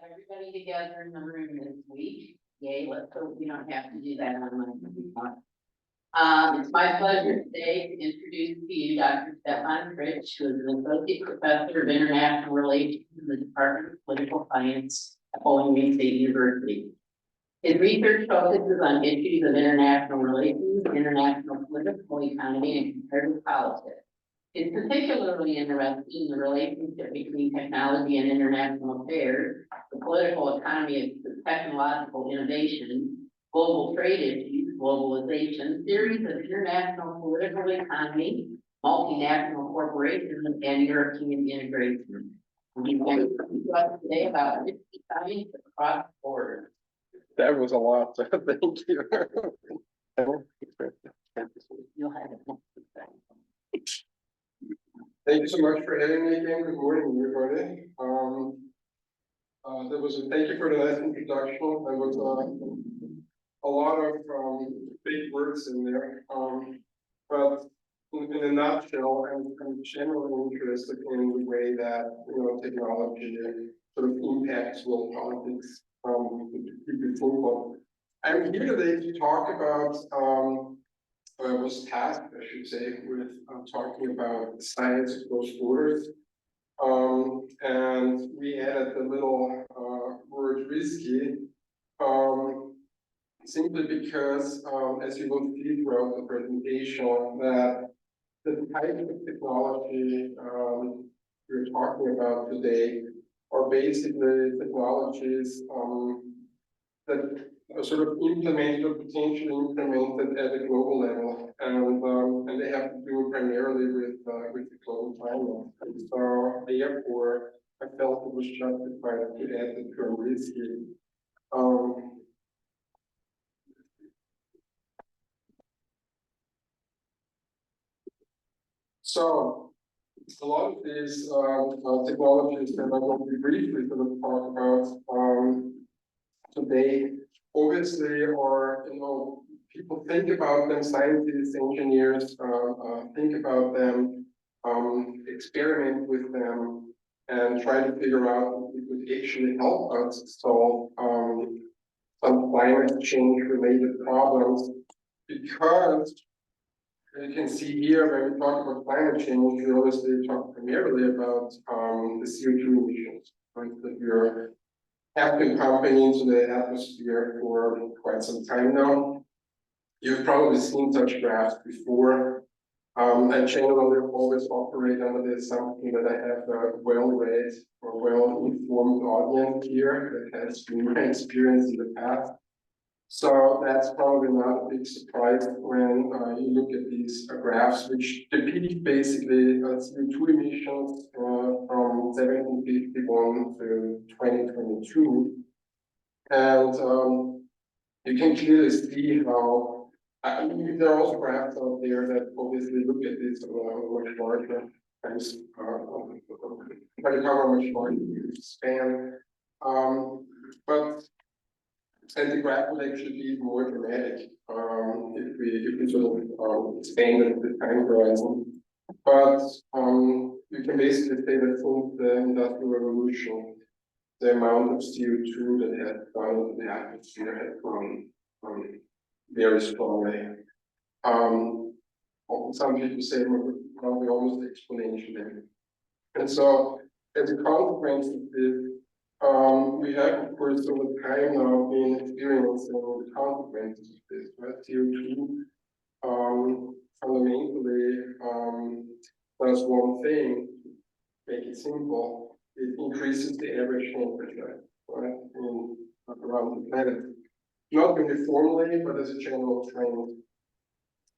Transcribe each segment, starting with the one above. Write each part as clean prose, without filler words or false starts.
everybody together in the room this week. Yay, let's hope we don't have to do that on Monday. It's my pleasure today to introduce to you Dr. Stefan Fritsch, who is an associate professor of international relations in the Department of Political Science at Bowling Green State University. His research focuses on issues of international relations, international political economy, and comparative politics. It's particularly interested in the relationship between technology and international affairs, the political economy of technological innovation, global trade issues, globalization, theories of international political economy, multinational corporations, and European integration. We're going to talk today about science across borders. That was a lot, so thank you. You'll have it. Thank you so much for having me again. Good morning, everybody. Thank you for the nice introduction. There was a lot of big words in there. But in a nutshell, I'm generally interested in the way that technology sort of impacts world politics. I'm here today to talk about. I was tasked, I should say, with talking about science across borders. And we added the little word risky, simply because, as you will see throughout the presentation, that the type of technology we're talking about today are basically technologies that are sort of implemented or potentially implemented at a global level, and they have to do primarily with the global climate. And so therefore, I felt it was justified to add the term risky. So a lot of these technologies that I'm going to briefly sort of talk about today, obviously, are, people think about them, scientists, engineers, think about them, experiment with them, and try to figure out if it could actually help us solve some climate change related problems. Because you can see here, when we talk about climate change, we obviously talk primarily about the CO2 emissions, right, that we're have been pumping into the atmosphere for quite some time now. You've probably seen such graphs before. I generally always operate under the assumption that I have a well-read or well-informed audience here that has been my experience in the past. So that's probably not a big surprise when you look at these graphs, which depict basically CO2 emissions from 1751 to 2022. And you can clearly see how, there are also graphs out there that obviously look at this much larger, but they cover much larger span. And the graph would actually be more dramatic if we sort of expanded the time horizon. But you can basically say that since the Industrial Revolution, the amount of CO2 that had gone into the atmosphere had grown very strongly. Some people say probably almost exponentially. And so, as a consequence of this, we have, of course, over time now been experiencing the consequences of this, right? CO2 fundamentally does one thing, make it simple, it increases the average temperature, right, around the planet. Not uniformly, but as a general trend.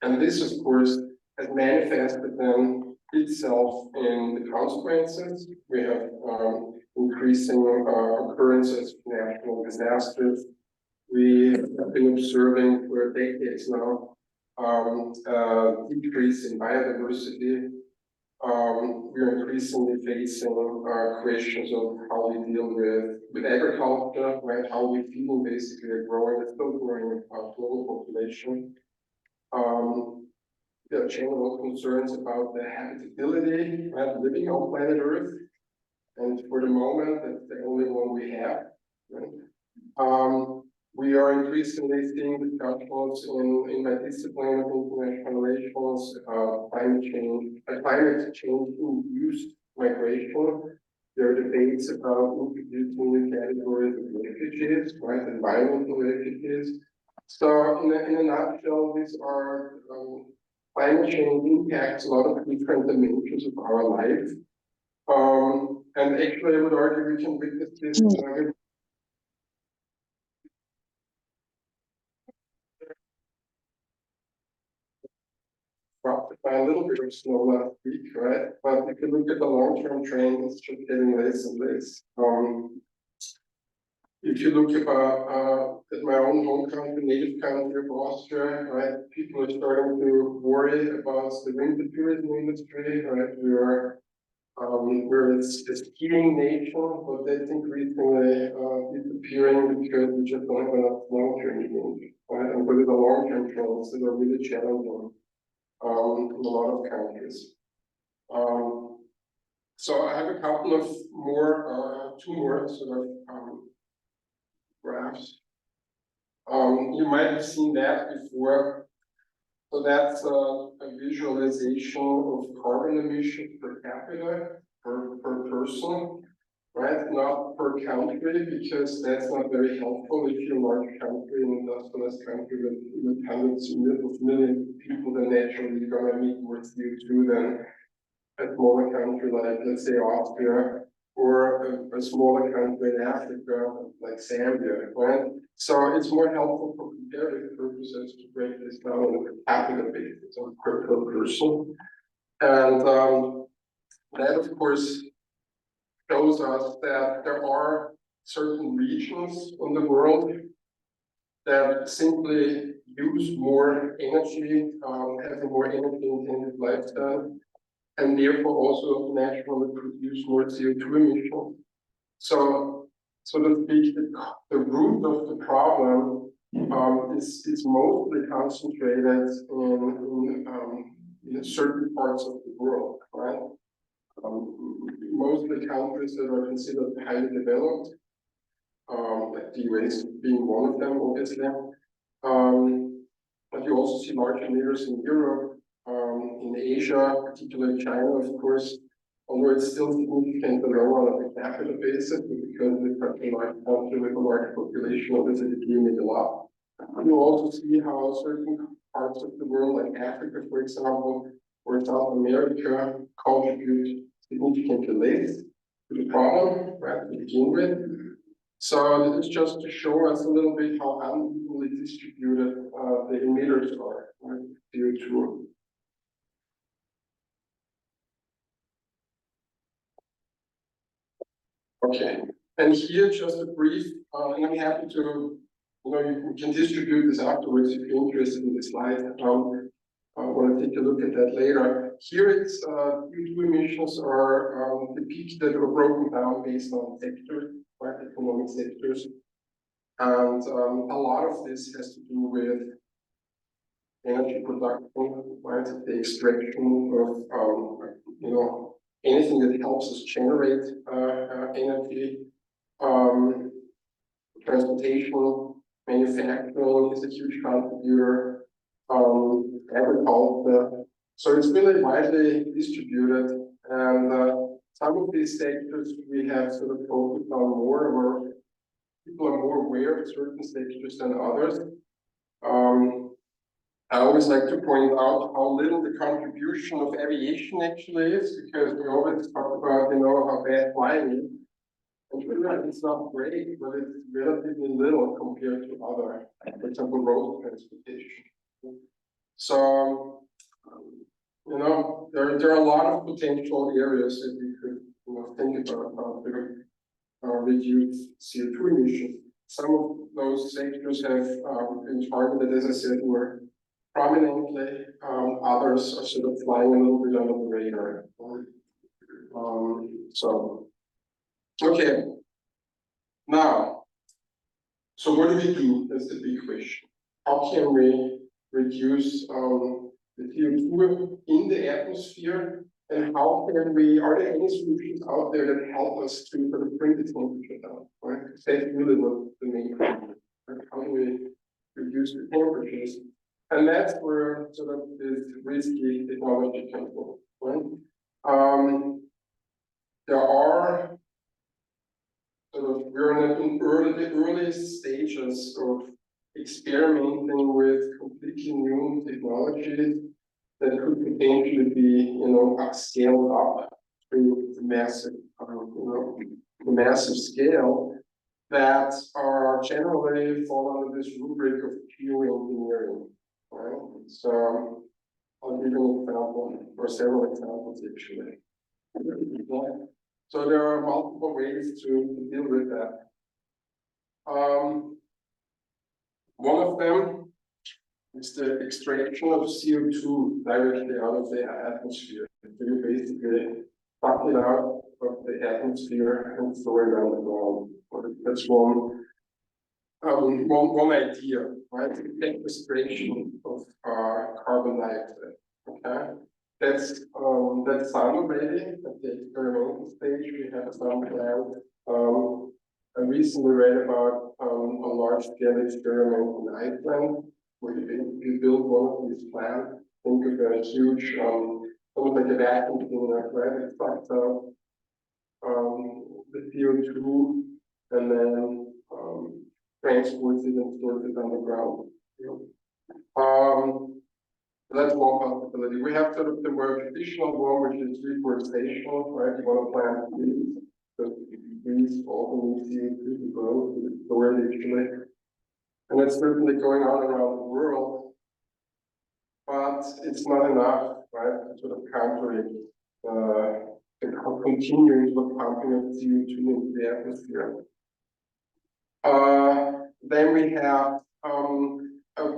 And this, of course, has manifested then itself in the consequences. We have increasing occurrences of natural disasters. We have been observing for decades now decrease in biodiversity. We are increasingly facing questions of how we deal with agriculture, right? How we feed basically a still growing global population. There are general concerns about the habitability, right, living on planet Earth. and for the moment, that's the only one we have. Right? We are increasingly seeing discussions in my discipline of international relations, climate change induced migration. There are debates about introducing new categories of refugees, right? Environmental refugees. So in a nutshell, these are climate change impacts a lot of different dimensions of our life. And actually, I would argue we can witness this by a little bit of snow last week, right? But if you look at the long-term trend, it's just getting less and less. If you look at my own home country, native country of Austria, right? People are starting to worry about the winter tourism industry, right? We're a skiing nation, but that's increasingly disappearing because we just don't have enough long-term change, right? And with the long-term trends that are really challenging in a lot of countries. So I have a couple of more, two more sort of graphs. You might have seen that before. So that's a visualization of carbon emissions per capita, per person, right? Not per country, because that's not very helpful. If you're a large country, an industrialized country with hundreds of millions of people, then naturally you're going to emit more CO2 than a smaller country like, let's say, Austria, or a smaller country in Africa, like Zambia, right? So it's more helpful for comparative purposes to break this down on a per capita basis, or per person. And that, of course, shows us that there are certain regions in the world that simply use more energy, have a more energy-intensive lifestyle, and therefore also naturally produce more CO2 emissions. So to speak, the root of the problem is mostly concentrated in certain parts of the world, right? Mostly countries that are considered highly developed, like the US being one of them, obviously. But you also see large emitters in Europe, in Asia, particularly China, of course, although it's still significantly lower on a per capita basis, because it's such a large country with a large population, obviously the limit a lot. You also see how certain parts of the world, like Africa, for example, or South America, contribute significantly less to the problem, right, to begin with. So this is just to show us a little bit how unevenly distributed the emitters are, right, CO2. Okay, and here just a brief, and I'm happy to, you can distribute this afterwards if you're interested in the slide. I want to take a look at that later. Here it's CO2 emissions are depicted or broken down based on sectors, right, economic sectors. And a lot of this has to do with energy production, right, the extraction of, anything that helps us generate energy. Transportation, manufacturing is a huge contributor, agriculture. So it's really widely distributed, and some of these sectors we have sort of focused on more, or people are more aware of certain sectors than others. I always like to point out how little the contribution of aviation actually is, because we always talk about, how bad flying is. And really, it's not great, but it's relatively little compared to other, for example, road transportation. So, there are a lot of potential areas that we could, think about how to reduce CO2 emissions. Some of those sectors have been targeted, as I said, more prominently. Others are sort of flying a little bit under the radar. Okay. Now, so what do we do? That's the big question. How can we reduce the CO2 in the atmosphere And how can we, are there any solutions out there that help us to sort of bring the temperature down, right? That's really what the main problem, right? How do we reduce the temperatures? And that's where sort of this risky technology comes in, right? There are sort of, we're in the early stages of experimenting with completely new technologies that could potentially be, scaled up to the massive, the massive scale that are generally fall under this rubric of geoengineering, right? So I'll give you an example, or several examples actually. So there are multiple ways to deal with that. One of them is the extraction of CO2 directly out of the atmosphere. So you basically suck it out of the atmosphere and throw it on the ground. That's one idea, right? Sequestration of carbon dioxide. Okay, that's done already at the experimental stage. We have some plans. I recently read about a large-scale experiment in Iceland, where you build one of these plants. Think of a huge, almost like a vacuum cleaner, right? It sucks out the CO2 and then transports it and stores it underground. That's one possibility. We have sort of the more traditional one, which is reforestation, right? You want to plant trees, because trees often need CO2 to grow, to store it actually. And it's certainly going on around the world, but it's not enough, right, to sort of counter it, continuing the pumping of CO2 into the atmosphere. Then we have a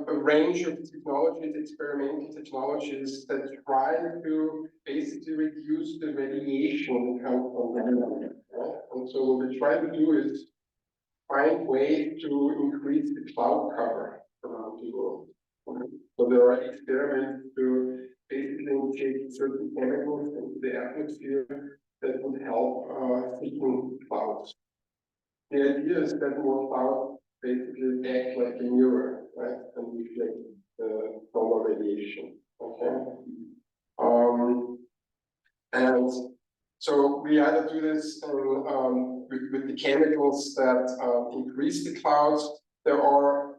range of technologies, experimental technologies that try to basically reduce the radiation that comes from the environment. Right? And so what we try to do is find ways to increase the cloud cover around the world. Right? So there are experiments to basically inject certain chemicals into the atmosphere that would help thicken clouds. The idea is that more clouds basically act like a mirror, right, and reflect the solar radiation. Okay, and so we either do this with the chemicals that increase the clouds. There are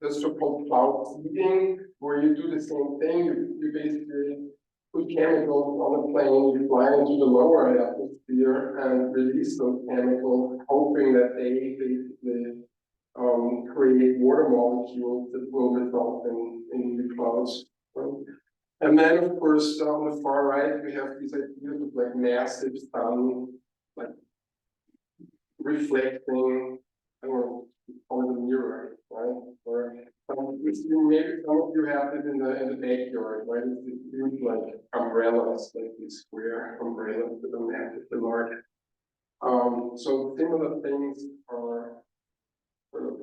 the so-called cloud seeding, where you do the same thing. You basically put chemicals on a plane, you fly into the lower atmosphere and release those chemicals, hoping that they basically create water molecules that will result in the clouds. Right? And then, of course, on the far right, we have these ideas of like massive sun, like reflecting, I don't know, on the mirror, right? Or maybe some of you have it in the backyard, right? It's huge like umbrellas, like these square umbrellas that are massively large. So similar things are sort of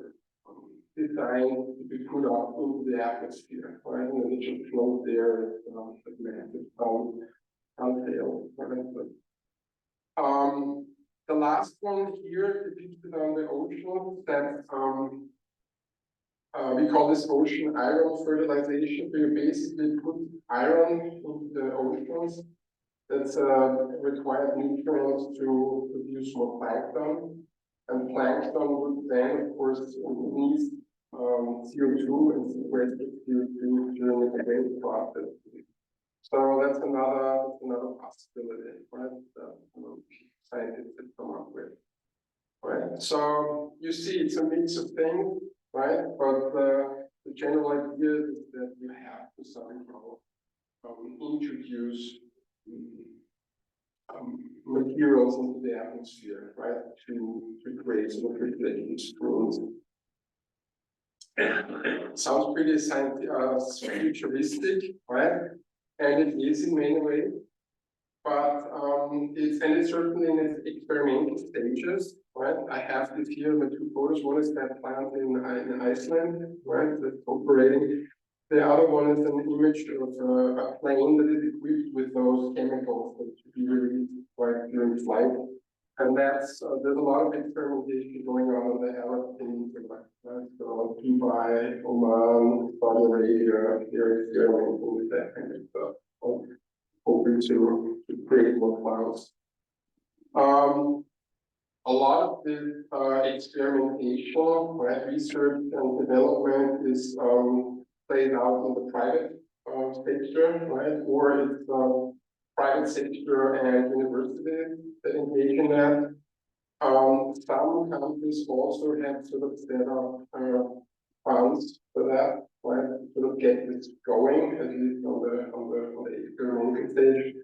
designed to be put up into the atmosphere, right? And then it should float there, like massive unveil, right? The last one here depicted on the ocean, that we call this ocean iron fertilization. So you basically put iron into the oceans that's required nutrients to produce more plankton. And plankton would then, of course, need CO2 and sequester CO2 during the growth process. So that's another possibility, right? Scientists have come up with, right? So you see, it's a mix of things, right? But the general idea is that you have to somehow introduce materials into the atmosphere, right? To create sort of reflective streams. Sounds pretty futuristic, right? And it is in many ways, but it's certainly in its experimental stages, right? I have this here in the two photos. One is that plant in Iceland, right? That's operating. The other one is an image of a plane that is equipped with those chemicals that should be released like during flight. And that's, there's a lot of experimentation going on the Arab Peninsula, right? So Dubai, Oman, Saudi Arabia, they're experimenting with that kind of stuff, hoping to create more clouds. A lot of this experimentation, right, research and development is played out in the private sector, right, or it's private sector and universities that engage in that. Some countries also have sort of set up funds for that, right, to sort of get this going, at least on the experimental stage.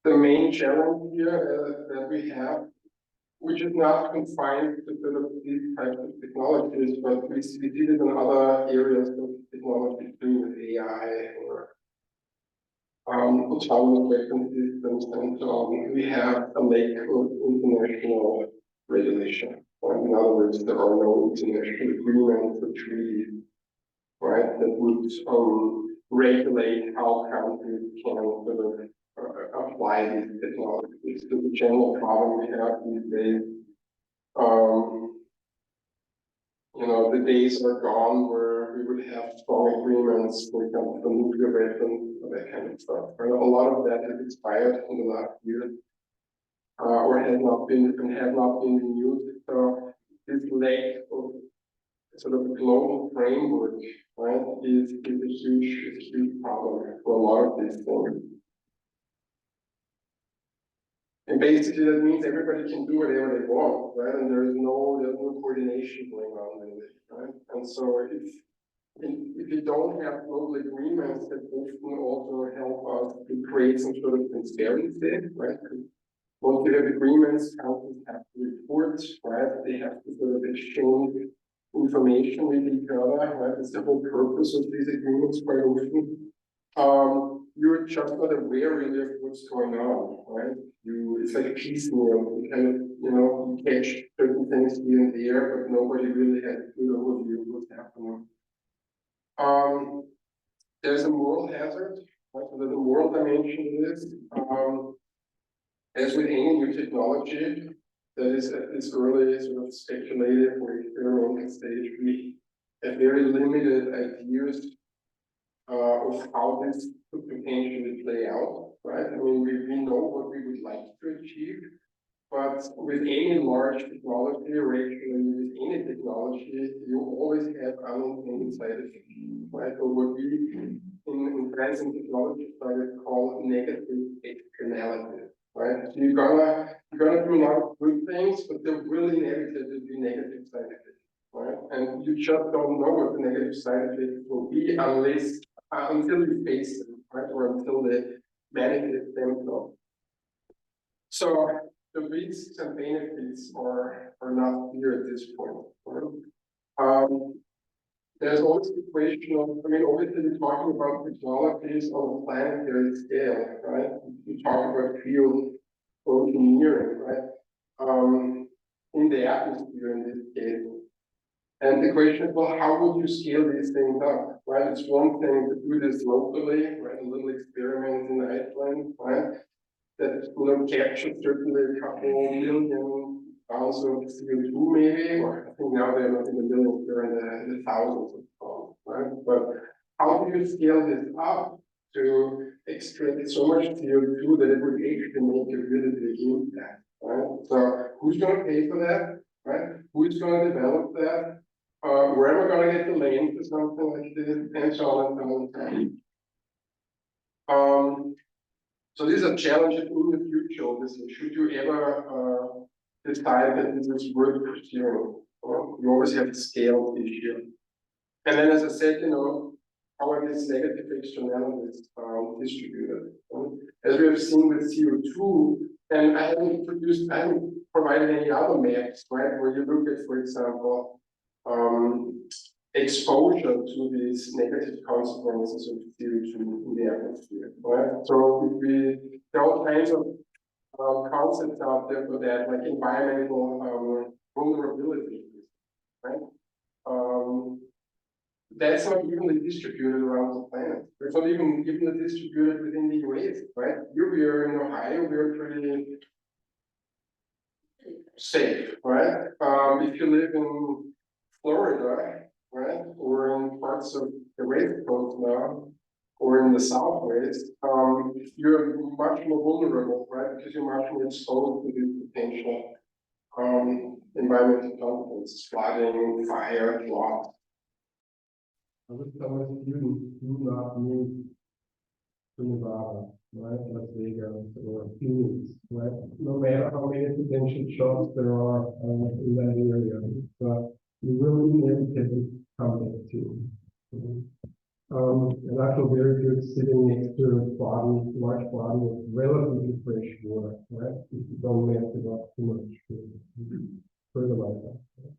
The main challenge here that we have, which is not confined to sort of these types of technologies, but we see it in other areas of technology too, with AI or autonomous weapon systems and so on. We have a lack of international regulation. In other words, there are no international agreements or treaties, right, that would regulate how countries can sort of apply these technologies. So the general problem we have these days, the days are gone where we would have strong agreements, for example, for nuclear weapons, or that kind of stuff. Right? A lot of that has expired in the last year, or has not been renewed. So this lack of sort of global framework, right, is a huge problem for a lot of these things. And basically that means everybody can do whatever they want, right? And there's no coordination going on with it, right? And so if you don't have global agreements that often also help us to create some sort of transparency, right? Once you have agreements, countries have to report, right? They have to sort of exchange information with each other, right? That's the whole purpose of these agreements quite often. You're just not aware really of what's going on, right? It's like a piecemeal. You kind of, you catch certain things here and there, but nobody really has a good overview of what's happening. There's a moral hazard, right? So there's a moral dimension to this. As with any new technology that is at this early sort of speculative or experimental stage, we have very limited ideas of how this could potentially play out, right? I mean, we know what we would like to achieve, but with any large technology, or actually with any technology, you always have unintended side effects, right? Or what we in science and technology studies call negative externalities, right? So you're gonna do a lot of good things, but there will inevitably be negative side effects, right? And you just don't know what the negative side effects will be until you face them, right? Or until they manifest themselves. So the risks and benefits are not clear at this point. Right? There's always the question of, obviously we're talking about technologies on a planetary scale, right? We talk about field engineering, right? In the atmosphere in this case. And the question is, well, how would you scale these things up, right? It's one thing to do this locally, right? A little experiment in Iceland, right? That captured certainly a couple million pounds of CO2 maybe, or I think now they're not in the millions, they're in the thousands of pounds, right? But how do you scale this up to extract so much CO2 that it would actually make a really big impact, right? So who's going to pay for that, right? Who's going to develop that? Where am I going to get the land for something like this, and so on and so on. So these are challenges in the future, obviously. Should you ever decide that this is worth pursuing? You always have the scale issue. And then, as I said, how are these negative externalities distributed? As we have seen with CO2, and I haven't provided any other maps, right, where you look at, for example, exposure to these negative consequences of CO2 in the atmosphere, right? So there are all kinds of concepts out there for that, like environmental vulnerability, right? that's not evenly distributed around the planet. It's not even evenly distributed within the US, right? Here we are in Ohio, we are pretty safe, right? If you live in Florida, right, or in parts of the West Coast now, or in the Southwest, you're much more vulnerable, right? Because you're much more exposed to these potential environmental consequences, flooding, fire, drought. I would tell my students, do not move to Nevada, right, Las Vegas, or Phoenix, right? No matter how many potential jobs there are in that area, but you will inevitably come back to. And I feel very good sitting next to a large body of relatively fresh water, right? If you don't mess it up too much further like that. Right?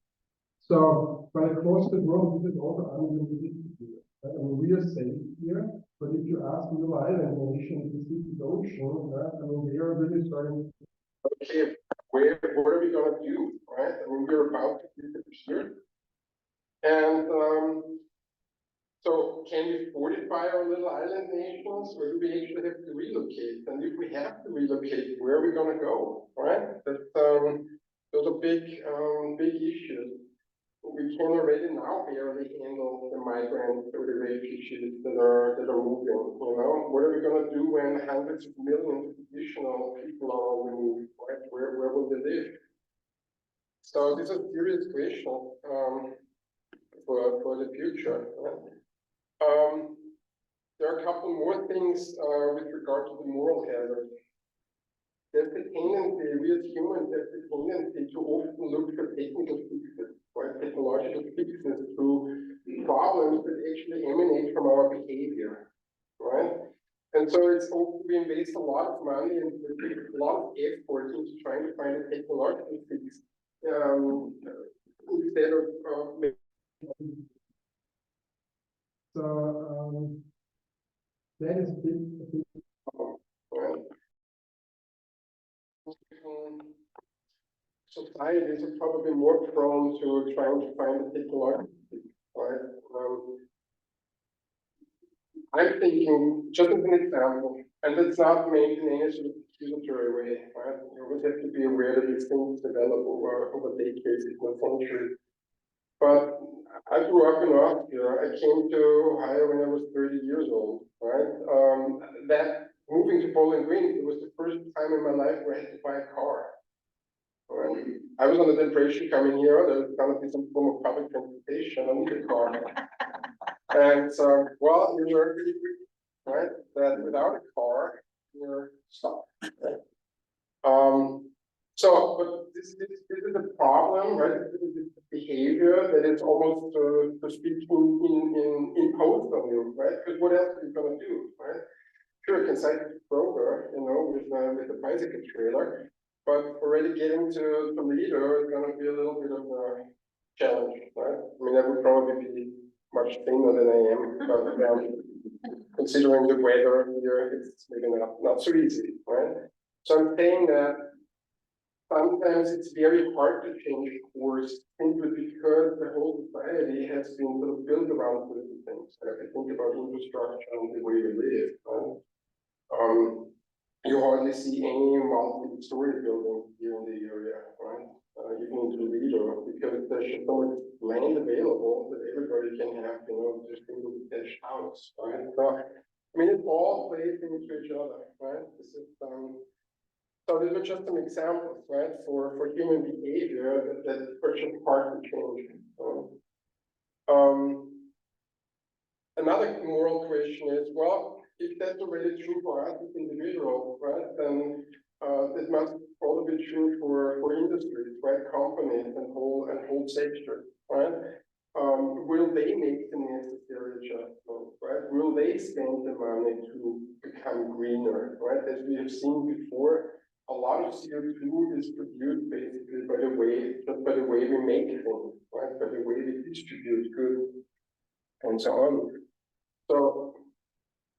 So, but across the world, this is also unevenly distributed. Right? I mean, we are safe here, but if you ask little island nations, the Pacific Ocean, right? I mean, they are really starting. Okay, what are we gonna do, right? I mean, we're about to disappear, and so can we fortify our little island nations, or do we actually have to relocate? And if we have to relocate, where are we gonna go, right? That's those are big issues. We can already now barely handle the migrants or the refugees that are moving. You know, what are we gonna do when hundreds of millions of additional people are all removed, right? Where will they live? So this is a serious question for the future. Right? There are a couple more things with regard to the moral hazard. There's the tendency, we as humans have the tendency to often look for technical fixes, right? Technological fixes to problems that actually emanate from our behavior, right? And so it's often we invest a lot of money and a lot of effort into trying to find a technological fix instead of so that is a big right? Societies are probably more prone to trying to find a technological fix, right? I'm thinking, just as an example, and it's not made in any sort of accusatory way, right? You always have to be aware that these things develop over decades, if not centuries. But I grew up in Austria. I came to Ohio when I was 30 years old, right? That moving to Bowling Green, it was the first time in my life where I had to buy a car. Right? I was under the impression coming here, there's gonna be some form of public transportation, I need a car. And so, well, you learn pretty quickly, right? That without a car, you're stuck. Right? But this is a problem, right? This is a behavior that is almost, to speak, imposed on you, right? Because what else are you gonna do, right? Sure, you can cycle to Kroger, you know, with a bicycle trailer, but already getting to Toledo is gonna be a little bit of a challenge, right? I mean, I would probably be much thinner than I am, but considering the weather here, it's maybe not so easy, right? So I'm saying that sometimes it's very hard to change course simply because the whole society has been sort of built around certain things. If you think about infrastructure and the way we live, right? You hardly see any multi-story building here in the area, right? Even in Toledo, because there's just so much land available that everybody can have, you know, just a single detached house, right? So, I mean, it all plays into each other, right? This is so these are just some examples, right, for human behavior that are just hard to change. Another moral question is, well, if that's already true for us as individuals, right, then it must also be true for industries, right, companies and whole sectors, right? Will they make the necessary adjustments, right? Will they spend the money to become greener, right? As we have seen before, a lot of CO2 is produced basically by the way we make things, right? By the way we distribute goods and so on. So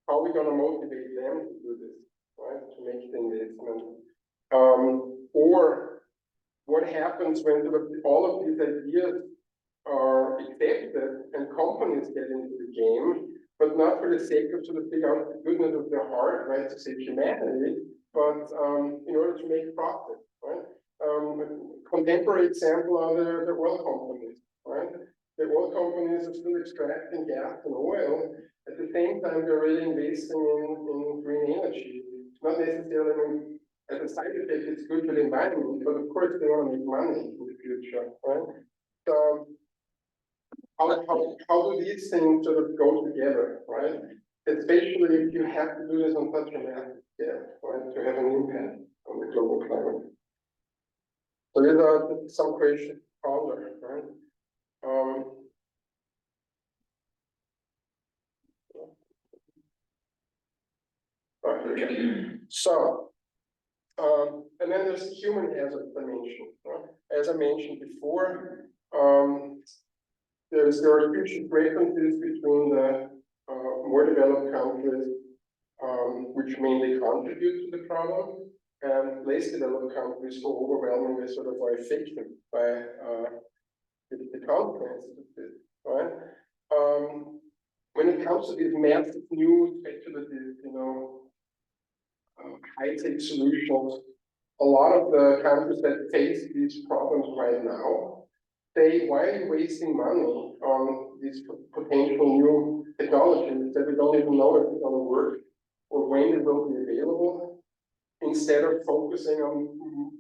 how are we going to motivate them to do this, right? To make the investment? Or what happens when all of these ideas are are accepted and companies get into the game, but not for the sake of sort of figure out the goodness of their heart, right, to save humanity, but in order to make profit, right? Contemporary example are the oil companies, right? The oil companies are still extracting gas and oil. At the same time, they're really investing in green energy. Not necessarily, as a side effect, it's good for the environment, but of course they want to make money in the future, right? So how do these things sort of go together, right? Especially if you have to do this on such a massive scale, right? To have an impact on the global climate. So these are some questions to ponder, right? So, and then there's the human hazard dimension. Right? As I mentioned before, there are huge differences between the more developed countries, which mainly contribute to the problem, and less developed countries who overwhelmingly sort of are affected by the consequences of this. Right? When it comes to these massive new speculative, high-tech solutions, a lot of the countries that face these problems right now, why are you wasting money on these potential new technologies that we don't even know if it's going to work or when it will be available, instead of focusing on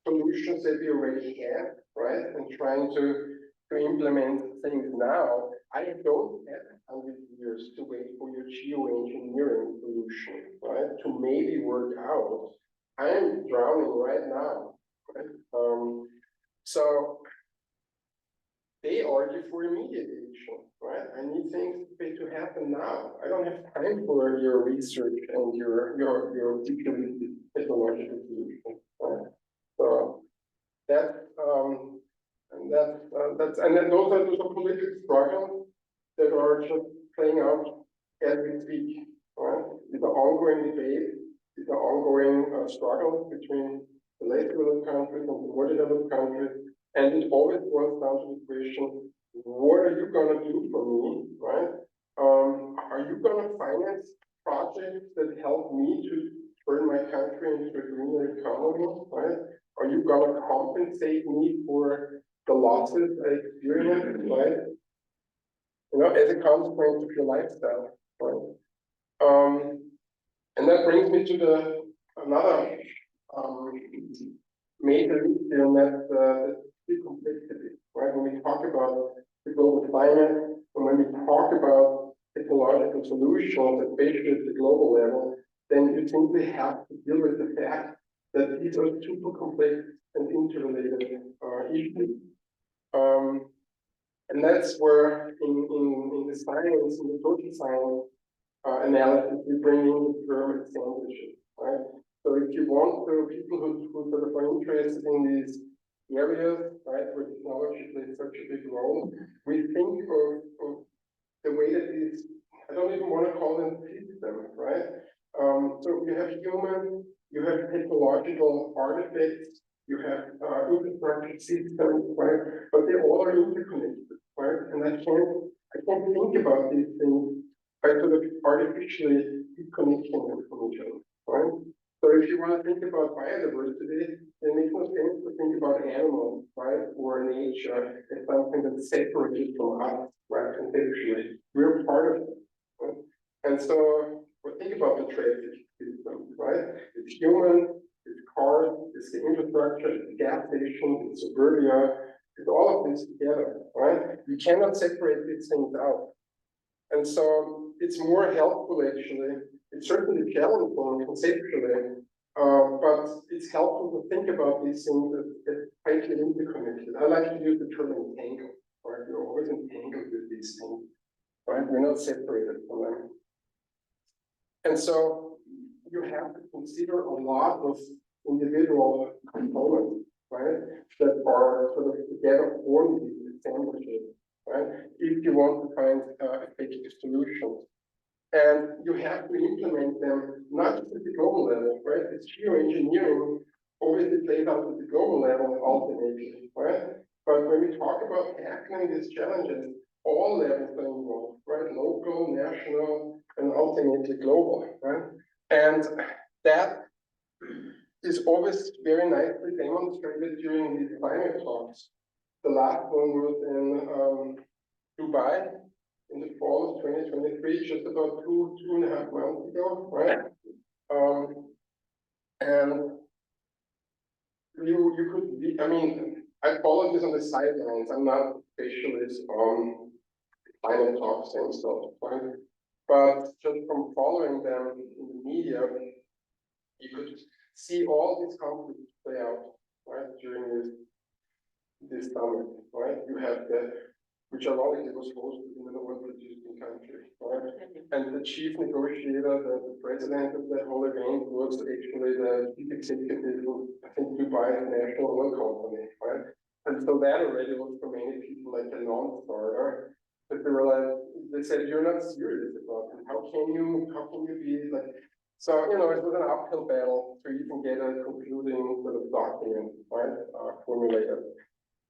solutions that we already have, right, and trying to implement things now. I don't have 100 years to wait for your geoengineering solution, right, to maybe work out. I am drowning right now, right? So they argue for immediate action, right? I need things to happen now. I don't have time for your research and your futuristic technological solution, right? So and then those are political struggles that are just playing out as we speak, right? These are ongoing debate, these are ongoing struggles between the less developed countries and the more developed countries, and it always boils down to the question: what are you going to do for me, right? Are you going to finance projects that help me to turn my country into a greener economy, right? Are you going to compensate me for the losses I experienced, right? As a consequence of your lifestyle, right? And that brings me to another major issue, and that's the complexity, right? When we talk about the global climate, and when we talk about technological solutions, especially at the global level, then you simply have to deal with the fact that these are super complex and interrelated issues. And that's where in the science, in the social science analysis, we bring in the term sandwiches, right? So if you want to, people who sort of are interested in these areas, right, where technology plays such a big role, we think of the way that these, I don't even want to call them systems, right? So you have human, you have technological artifacts, you have infrastructure systems, right? But they all are interconnected, right? And I can't think about these things by sort of artificially disconnecting them from each other, right? So if you want to think about biodiversity, then it makes no sense to think about animals, right, or nature as something that's separated from us, right, conceptually. We're part of it, right? And so, think about the traffic system, right? It's human, it's cars, it's the infrastructure, it's the gas station, it's suburbia, it's all of this together, right? You cannot separate these things out. And so it's more helpful actually. It's certainly challenging conceptually, but it's helpful to think about these things as tightly interconnected. I like to use the term entangled, right? We're always entangled with these things, right? We're not separated from them. And so you have to consider a lot of individual components, right? That are sort of together form these sandwiches, right? If you want to find effective solutions. And you have to implement them not just at the global level, right? It's geoengineering obviously plays out at the global level ultimately, right? But when we talk about tackling these challenges, all levels are involved, right? Local, national, and ultimately global, right? And that is always very nicely demonstrated during these climate talks. The last one was in Dubai in the fall of 2023, just about two and a half months ago, right? And you could, I mean, I followed this on the sidelines. I'm not a specialist on climate talks and stuff, right? But just from following them in the media, you could see all these conflicts play out, right, during this summit, right? You have which ironically was hosted in an oil-producing country, right? And the chief negotiator, the president of that whole event was actually the chief executive of, I think, Dubai National Oil Company, right? And so that already was for many people like a non-starter. But they were like, they said, you're not serious about it. How can you be like, so, you know, it was an uphill battle to even get a concluding sort of document, right, formulated.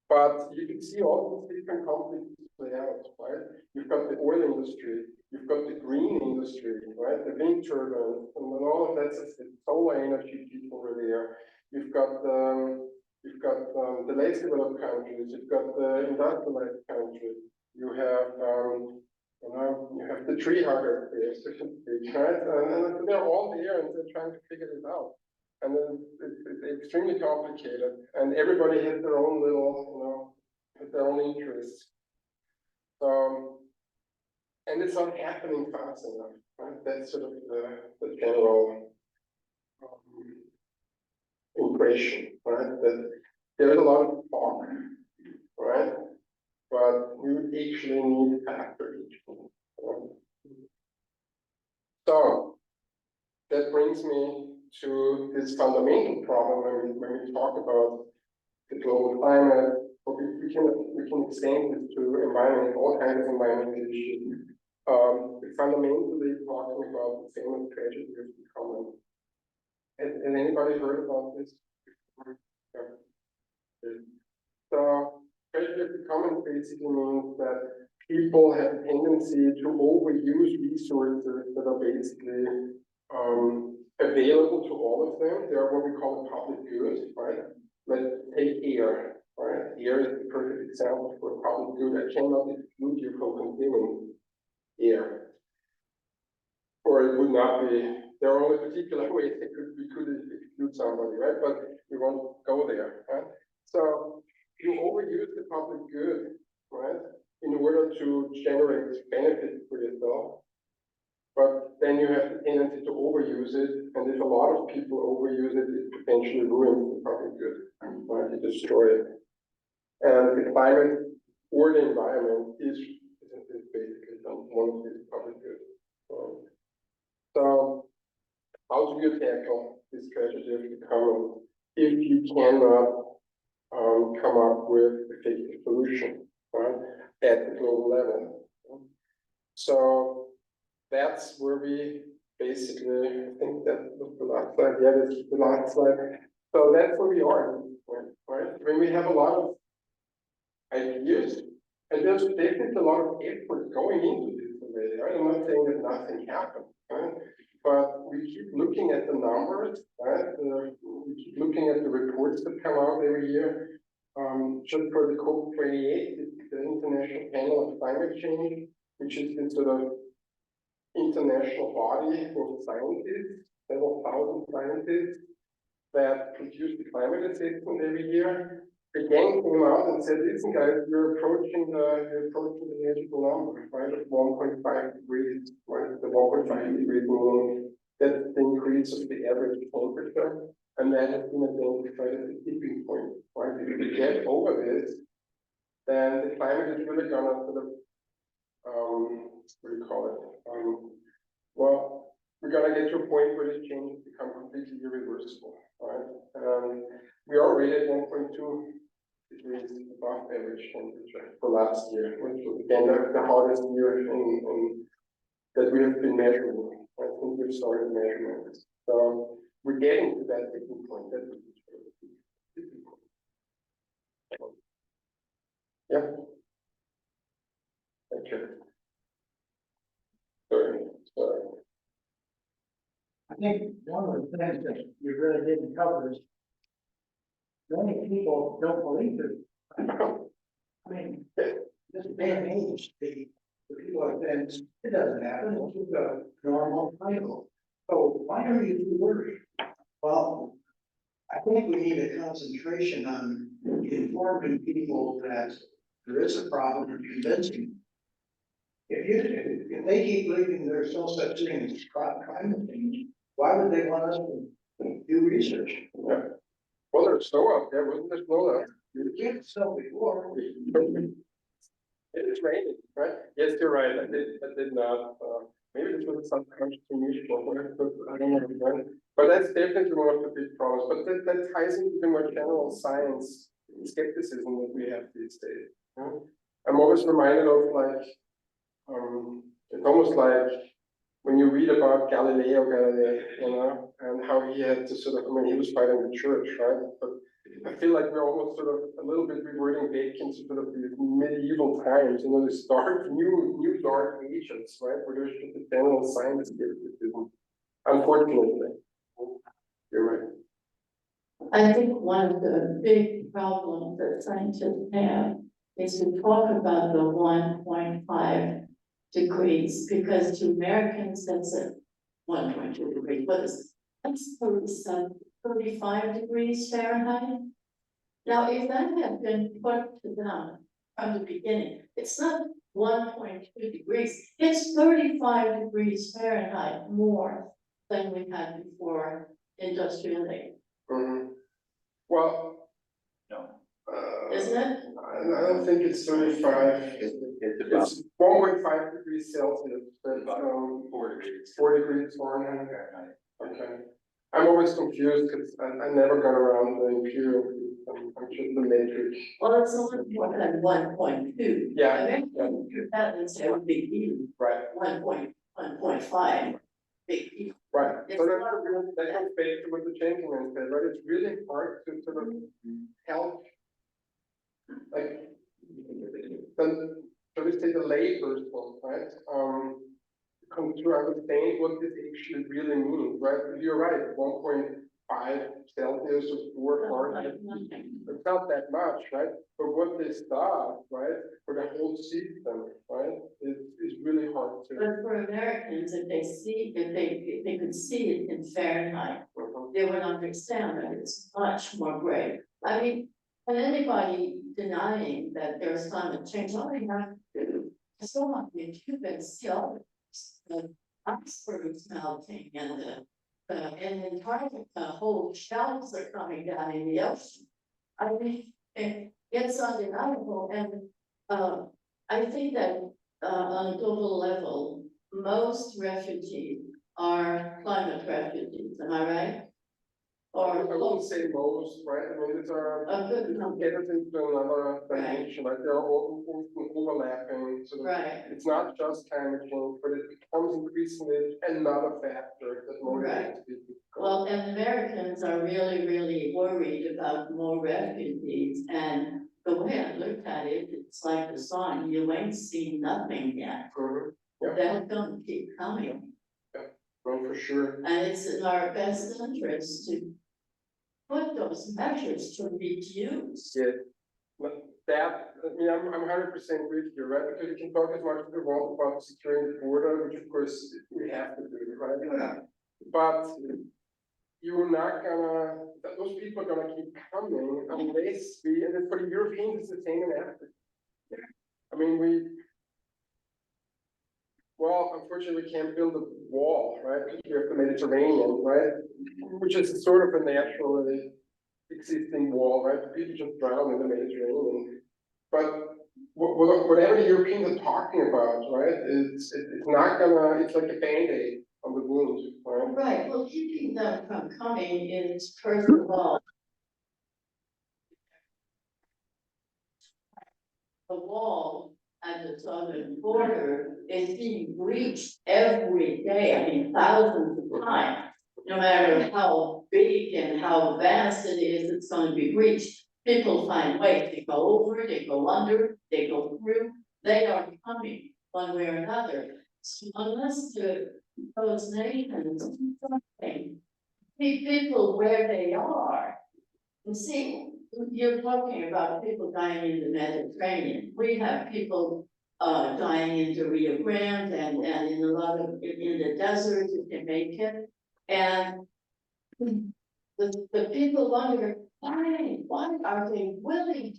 But you can see all these different conflicts play out, right? You've got the oil industry, you've got the green industry, right? The wind turbines, and then all of that, the solar energy people over there. You've got the less developed countries, you've got the industrialized countries, you have you have the tree huggers there, so to speak, right? And they're all there and they're trying to figure this out. And then it's extremely complicated, and everybody has their own little, you know, has their own interests. And it's not happening fast enough, right? That's sort of the general impression, right? That there's a lot of talk, right? But we would actually need faster action. Right? So that brings me to this fundamental problem when we talk about the global climate. We can extend this to environment, all kinds of environmental issues. We're fundamentally talking about the famous tragedy of the common. Has anybody heard about this? Yeah. So tragedy of the common basically means that people have a tendency to overuse resources that are basically available to all of them. They are what we call a public good, right? Let's take air, right? Air is the perfect example for a public good. I cannot exclude you from consuming air. Or it would not be, there are only particular ways we could exclude somebody, right? But we won't go there, right? So you overuse the public good, right? In order to generate benefit for yourself. But then you have the tendency to overuse it, and if a lot of people overuse it, it potentially ruins the public good, right? You destroy it. And the climate or the environment is basically one of these public goods. So how do you tackle this tragedy of the common if you cannot come up with effective solution, right, at the global level? So that's where we basically, I think that was the last slide. Yeah, this is the last slide. So that's where we are, right? When we have a lot of ideas, and there's definitely a lot of effort going into this already, right? I'm not saying that nothing happened, right? But we keep looking at the numbers, right? We keep looking at the reports that come out every year. Just for the COP28, the International Panel on Climate Change, which is this sort of international body of scientists, several thousand scientists that produce the climate assessment every year. Again came out and said, listen guys, you're approaching the magical number, right, of 1.5 degrees, right? The 1.5 degrees meaning that's the increase of the average temperature, and that has been identified as a tipping point, right? If we get over this, then the climate is really gonna sort of what do you call it? Well, we're gonna get to a point where this change has become completely irreversible, right? We are already at 1.2 degrees above average temperature for last year, which was again the hardest year that we have been measuring. I think we've started measuring this. So we're getting to that tipping point. That's the tipping point. one of the things that you really didn't cover is many people don't believe it. I mean, this day and age, the people are saying, it doesn't happen, it's a normal cycle. So why are you too worried? Well, I think we need a concentration on informing people that there is a problem and convincing. If they keep believing there's no such thing as climate change, why would they want us to do research? Yeah. Well, there's snow out there, wasn't there snow out? You can't sell before. It is raining, right? Yes, you're right. I did not. Maybe this was a subconscious mutual, but I don't know. Right? But that's definitely one of the big problems. But that ties into the more general science skepticism that we have these days. Yeah? I'm always reminded of it's almost like when you read about Galileo Galilei, you know, and how he had to sort of, I mean, he was fighting the church, right? But I feel like we're almost sort of a little bit reverting back into sort of the medieval times, you know, this dark, new dark ages, right? Where there's just a general science skepticism. Unfortunately, you're right. I think one of the big problems that scientists have is to talk about the 1.5 degrees, because to Americans, that's a 1.2 degrees, but that's 35 degrees Fahrenheit. Now, if that had been put to them from the beginning, it's not 1.2 degrees, it's 35 degrees Fahrenheit more than we had before industrial age. Well, No. Isn't it? I don't think it's 35. It's 1.5 degrees Celsius, but 4 degrees. 4 degrees Fahrenheit. Okay. I'm always confused because I never got around the imperial. I'm just the metric. Well, it's only more than 1.2. Yeah. That is a big deal. Right. 1.5, big deal. Right. It's So not- that goes back to what the gentleman said, right? It's really hard to sort of help, like, so let's say the lay person, right? To understand what this actually really means, right? You're right, 1.5 Celsius or 4 Fahrenheit. It's not that much, right? But what this does, right, for the whole system, right, is really hard to. But for Americans, if they could see it in Fahrenheit, they would understand that it's much more gray. I mean, and anybody denying that there's climate change, all they have to do is go on YouTube and see all the icebergs melting and in Antarctica, whole shelves are coming down in the ocean. I mean, it's undeniable, and I think that on a global level, most refugees are climate refugees. Am I right? Or I wouldn't say most, right? I mean, these are, a good you number, get it into another dimension, like they're all overlapping, so right? it's not just climate change, but it becomes increasingly another factor that motivates people. Well, and Americans are really, really worried about more refugees, and the way I looked at it, it's like the song, you ain't seen nothing yet. Yeah. They're gonna keep coming, Well, for sure. and it's in our best interest to put those measures to reduce. Yeah. But that, I mean, I'm 100% with you, right? Because we can talk as much as we want about securing the border, which of course we have to do, right? But you're not gonna, those people are gonna keep coming unless we, and for the Europeans, it's the same in Africa. I mean, well, unfortunately, we can't build a wall, right? Because we have the Mediterranean, right? Which is sort of a naturally existing wall, right? The people just drown in the Mediterranean. But whatever the Europeans are talking about, right, it's not gonna, it's like a Band-Aid on the wound, right? Right, well, keeping them from coming is first of all. The wall at the southern border is being breached every day, I mean, thousands of times. No matter how big and how vast it is, it's gonna be breached. People find ways, they go over, they go under, they go through, they are coming one way or another. So unless those nations do something keep people where they are. And see, you're talking about people dying in the Mediterranean. We have people dying in the Rio Grande and in a lot of, in the desert in Jamaica. And the people wonder, why are they willing?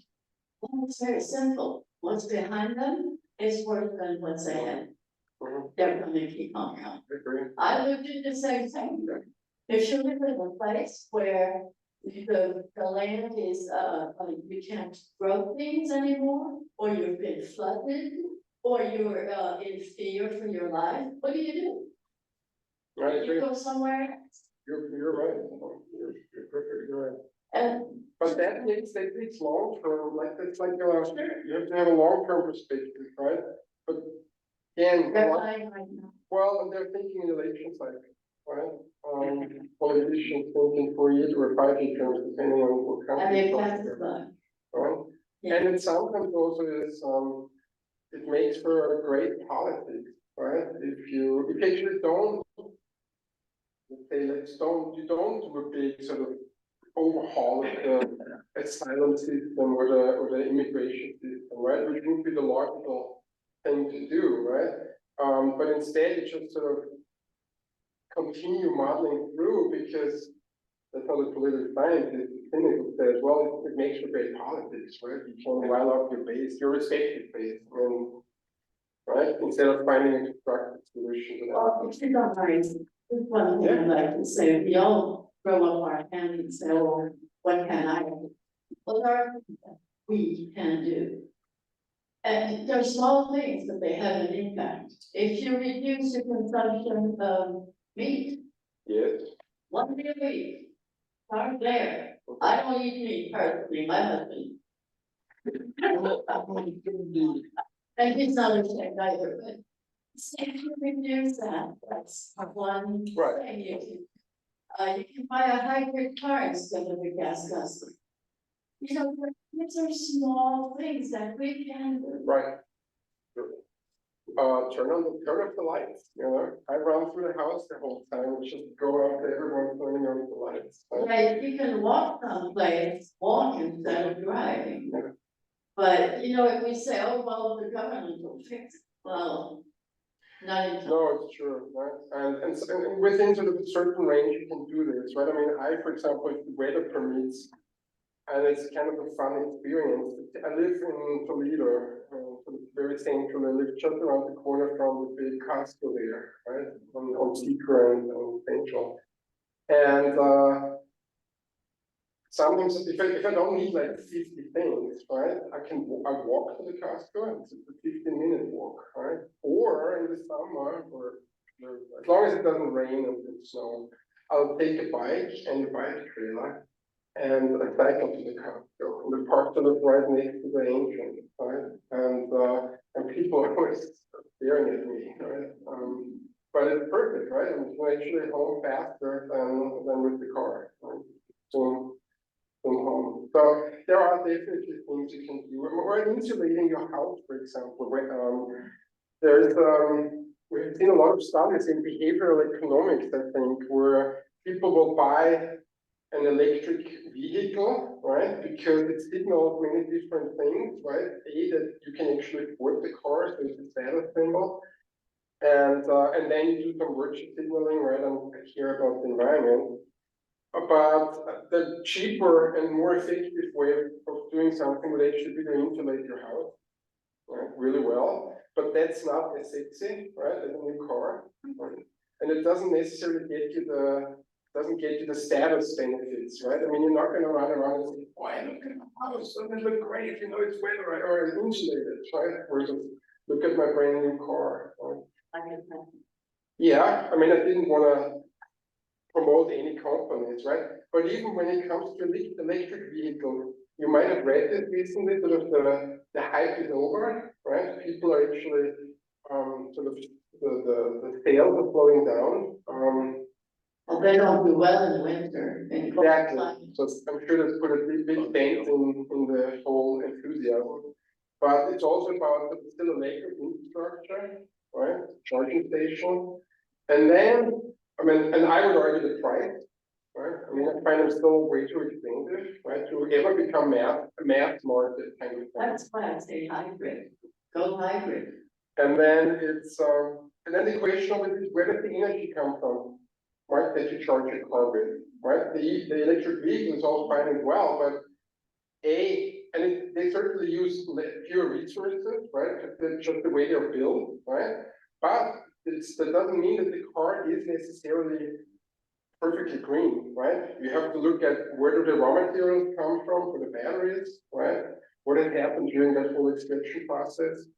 Well, it's very simple. What's behind them is worse than what's ahead. Mhm. They're gonna keep on coming. Agree. I would do the same thing. If you live in a place where the land is, you can't grow things anymore, or you've been flooded, or you're, in fear for your life, what do? I You agree. go somewhere You're right. You're perfectly right. and, But that takes long term, like, it's like, you have to have a long term perspective, right? But again, they're dying right now. well, and they're thinking in election cycle, right? Politicians thinking 4 years or 5 year terms, depending on what And country. they you're pass talking the about, buck. Right? Yeah. And it sometimes also is, it makes for a great politics, right? If you actually don't, let's say, you don't do a big sort of overhaul of the asylum system or the immigration system, right? Which would be the logical thing to do, right? But instead, you just sort of continue modeling through because that's how the political scientist, the cynical says, well, it makes for great politics, right? You can rile up your base, your respective base, and right, instead of finding a constructive solution to that. Well, if you don't mind, just one thing I'd like to say, we all throw up our hands and say, oh, what can I do? Well, there are things that we can do. And they're small things, but they have an impact. If you reduce the consumption of meat, Yes. 1 day a week, start there. I don't eat meat personally, my husband. And he's not ashamed either, but if you reduce that, that's one Right. thing you can buy a hybrid car instead of a gas guzzler. You know, these are small things that we can do. Right. Turn off the lights, you know, I run through the house the whole time, and just go up to everyone turning on the lights. Yeah, you can walk someplace, walk instead of driving. Yeah. But, you know, if we say, oh, well, the government will fix it, well, not until. No, it's true, right? And within sort of a certain range, you can do this, right? I mean, for example, if the weather permits, and it's kind of a fun experience. I live in Toledo, sort of very central. I live just around the corner from the big Costco there, right? On Secret and Central. And sometimes if I don't need like 50 things, right? I walk to the Costco, and it's a 15-minute walk, right? Or in the summer, or as long as it doesn't rain and snow, I'll take a bike and a bike trailer and I cycle to the Costco, and the park sort of right next to the entrance, right? And people are always staring at me, right? But it's perfect, right? I'm actually home faster than with the car, right? So home. So there are definitely things you can do. Or insulating your house, for example. We've seen a lot of studies in behavioral economics, I think, where people will buy an electric vehicle, right? Because it signals many different things, right? A, that you can actually afford the car, so it's a status symbol. And then you do some virtue signaling, right? And care about the environment. But the cheaper and more effective way of doing something would actually be to insulate your house, right? Really well. But that's not as sexy, right? As a new car. Right? And it doesn't necessarily get you the status benefits, right? I mean, you're not going to run around and say, "Boy, look at the house, doesn't it look great? You know, it's weather or it's insulated, right?" Versus, "Look at my brand new car." Right? Yeah, I mean, I didn't want to promote any companies, right? But even when it comes to electric vehicles, you might have read it recently, sort of the hype is over, right? People are actually sort of the sales are slowing down. Well, they don't do well in the winter. Exactly. So I'm sure that's put a big dent in the whole enthusiasm. But it's also about the still electric infrastructure, right? Charging station. And then, I mean, and I would argue the price, right? I mean, I find them still way too expensive, right, to ever become mass market kind of thing. That's why I say hybrid, go hybrid. And then and then the question of it is, where does the energy come from, right, that you charge your car with, right? The electric vehicle is all fine and well, but they certainly use fewer resources, right? Just the way they're built, right? But that doesn't mean that the car is necessarily perfectly green, right? You have to look at where do the raw materials come from for the batteries, right? What has happened during that whole extraction process?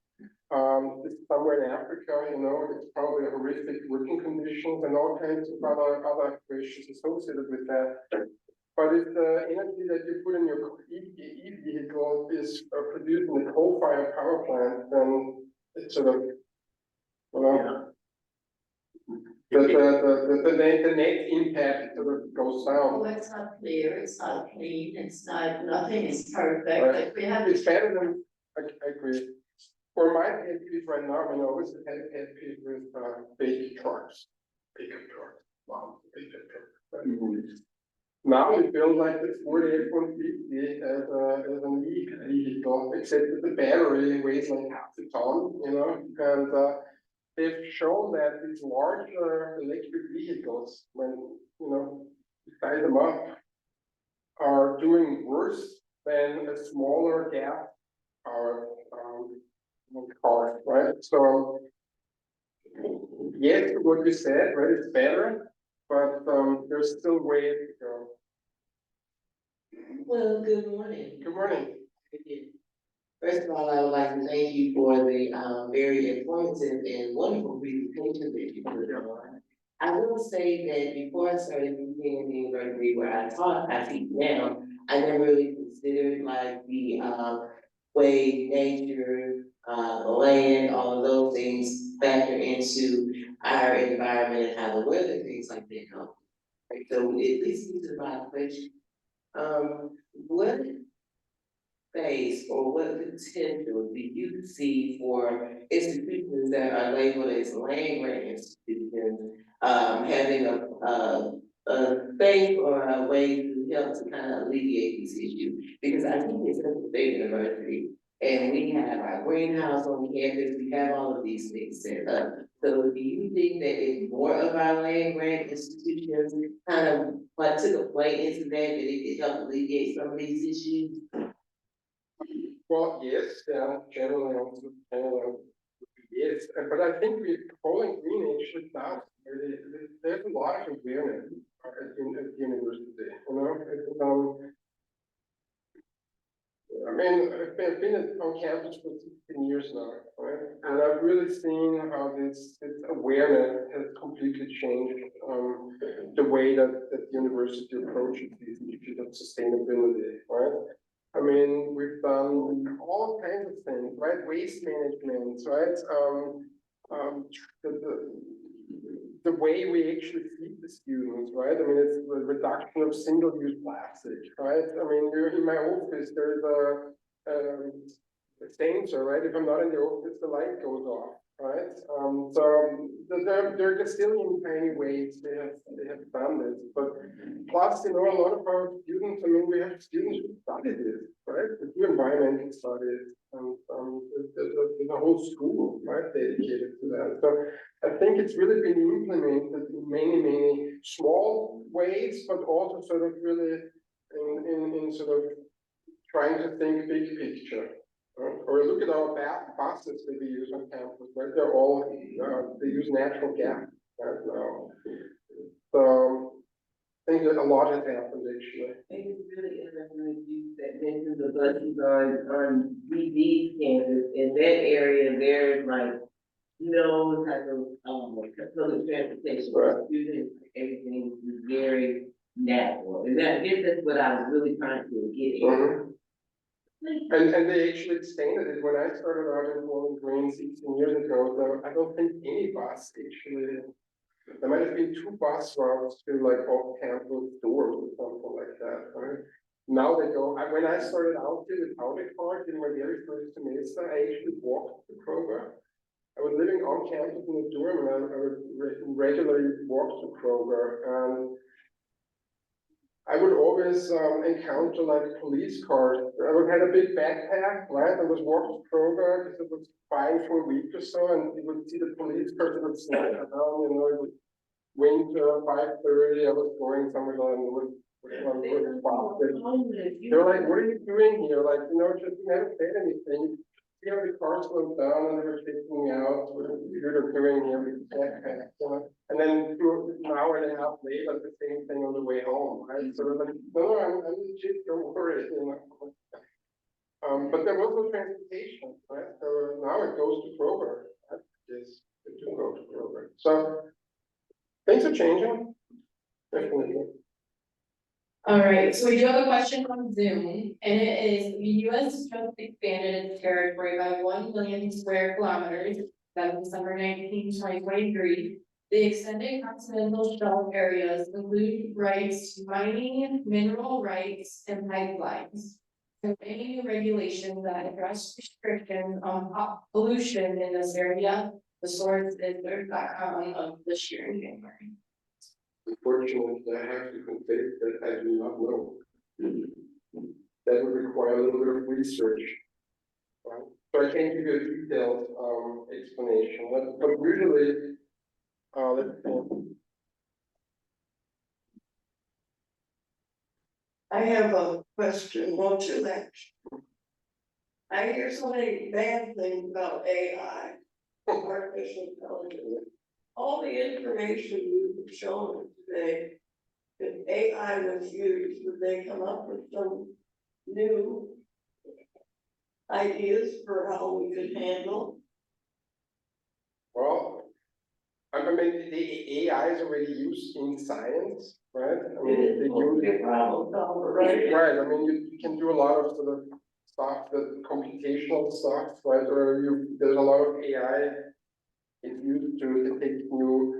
It's somewhere in Africa, it's probably horrific working conditions and all kinds of other questions associated with that. But if the energy that you put in your e-vehicle is produced in a coal-fired power plant, then it's sort of, the net impact sort of goes Oh, down. it's not clear, it's not clean, it's not, nothing is perfect, Right. but we have. It's better than, I agree. For my pet peeve right now, I always had a pet peeve with big trucks, pickup trucks. Wow, pickup truck. Now we build like the Ford F-150 as an e-vehicle, except that the battery weighs like half a ton, and they've shown that these larger electric vehicles, when you tie them up, are doing worse than a smaller gas powered car, right? So yes, what you said, right? It's better, but there's still way to go. Well, good morning. Good morning. First of all, I would like to thank you for the very informative and wonderful presentation that you put on. I will say that before I started teaching in the university where I teach now, I never really considered like the way nature, land, all of those things factor into our environment and how the weather, things like that go. Right, so it leads me to my question. What space or what potential do you see for institutions that are labeled as land grant institutions, having a space or a way to help to kind of alleviate this issue? Because I think it's at the State University, and we have our greenhouse on campus, we have all of these things set up. So do you think that if more of our land grant institutions kind of like took a play into that it could help alleviate some of these issues? Well, yes, generally, yes, but I think calling green actually does. There's a lot of awareness at the university, I mean, I've been on campus for 16 years now, right? And I've really seen how this awareness has completely changed the way that the university approaches these issues of sustainability, right? I mean, we've done all kinds of things, right? Waste management, right? The way we actually feed the students, right? I mean, it's the reduction of single-use plastic, right? I mean, in my office, there's a sensor, right? If I'm not in the office, the light goes off, right? So there are still in tiny ways they have done this, but plus, a lot of our students, I mean, we have students who study this, right? They do environmental studies, and there's a whole school, right, dedicated to that. So I think it's really been implemented in many small ways, but also sort of really in sort of trying to think big picture. Or look at our buses that we use on campus, right? They're all, they use natural gas right now. So I think that a lot has happened actually. I think it's really interesting that you mentioned the buses on BD's campus. In that area, there's like no type of public transportation for students. Everything is very natural, and I guess that's what I was really trying to get at. And they actually extended it when I started out in Bowling Green 16 years ago. Though I don't think any bus actually. There might have been 2 bus routes to like off-campus doors or something like that, right? Now they go. When I started out here without a car in my very first semester, I actually walked to Kroger. I was living on campus in a dorm, and I would regularly walk to Kroger. And I would always encounter like police cars. I would had a big backpack, right? I was walking to Kroger because it was fine for a week or so, and you would see the police cars that would slide around, you know, it would winter 5:30. I was going somewhere and it would. They were like, what are you doing here? Like, you know, just never said anything. You know, the car slowed down and they were taking me out. What are you doing here with the backpack? You know? And then an hour and a half later, the same thing on the way home, right? So we're like, no, I'm legit, don't worry, you know. But there was no transportation, right? So now it goes to Kroger. Right? Yes, it do go to Kroger. So things are changing, definitely. All right, so we do have a question on Zoom, and it is, the US just expanded its territory by 1 million square kilometers. That was December 19, 2023. The extended continental shelf areas include rights to mining, mineral rights, and pipelines. So any new regulations that address restrictions on pollution in this area, the source is their.com of this year in January. Unfortunately, I have to confess that I do not know. That would require a little bit of research. Right? So I can't give you a detailed explanation, but usually, let's see. I have a question, well, two actually. I hear so many bad things about AI, artificial intelligence. All the information you've shown today, if AI was used, would they come up with some new ideas for how we could handle? Well, I mean, the AI is already used in science, right? I mean, It they is supposed to use be a problem solver, right? right. I mean, you can do a lot of sort of stuff, that computational stuff, right? Or there's a lot of AI. It's used to detect new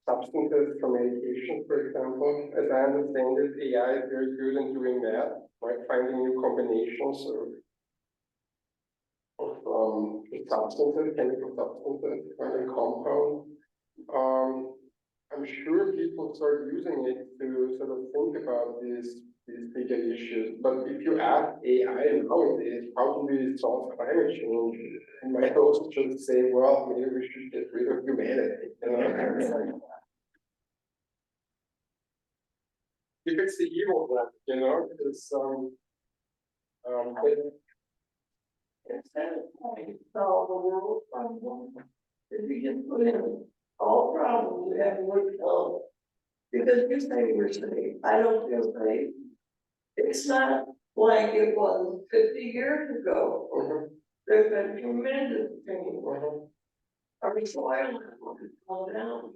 substances for medication, for example. As I understand it, AI is very good in doing that, right? Finding new combinations of substances, chemical substances, and compounds. I'm sure people start using it to sort of think about these bigger issues. But if you ask AI nowadays, how do we solve climate change? And my host just say, well, maybe we should get rid of humanity. You know? If it's the evil one, you know, it's Instead of trying to solve the world problem, if you just put in all problems we have to work on. Because you say you're safe, I don't feel safe. It's not like it was 50 years ago. There's been tremendous change. Our soil is falling down.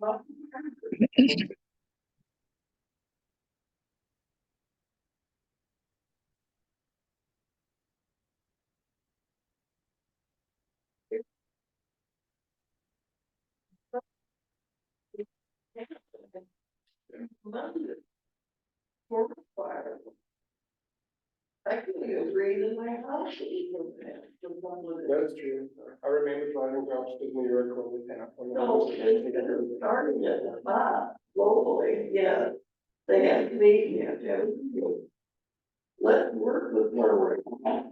Forest fire. I couldn't even breathe in my house. that's true. I remember driving to upstate New York when it happened. No, it started at the spot locally, yeah. They had to meet, you know, let's work with where we're at.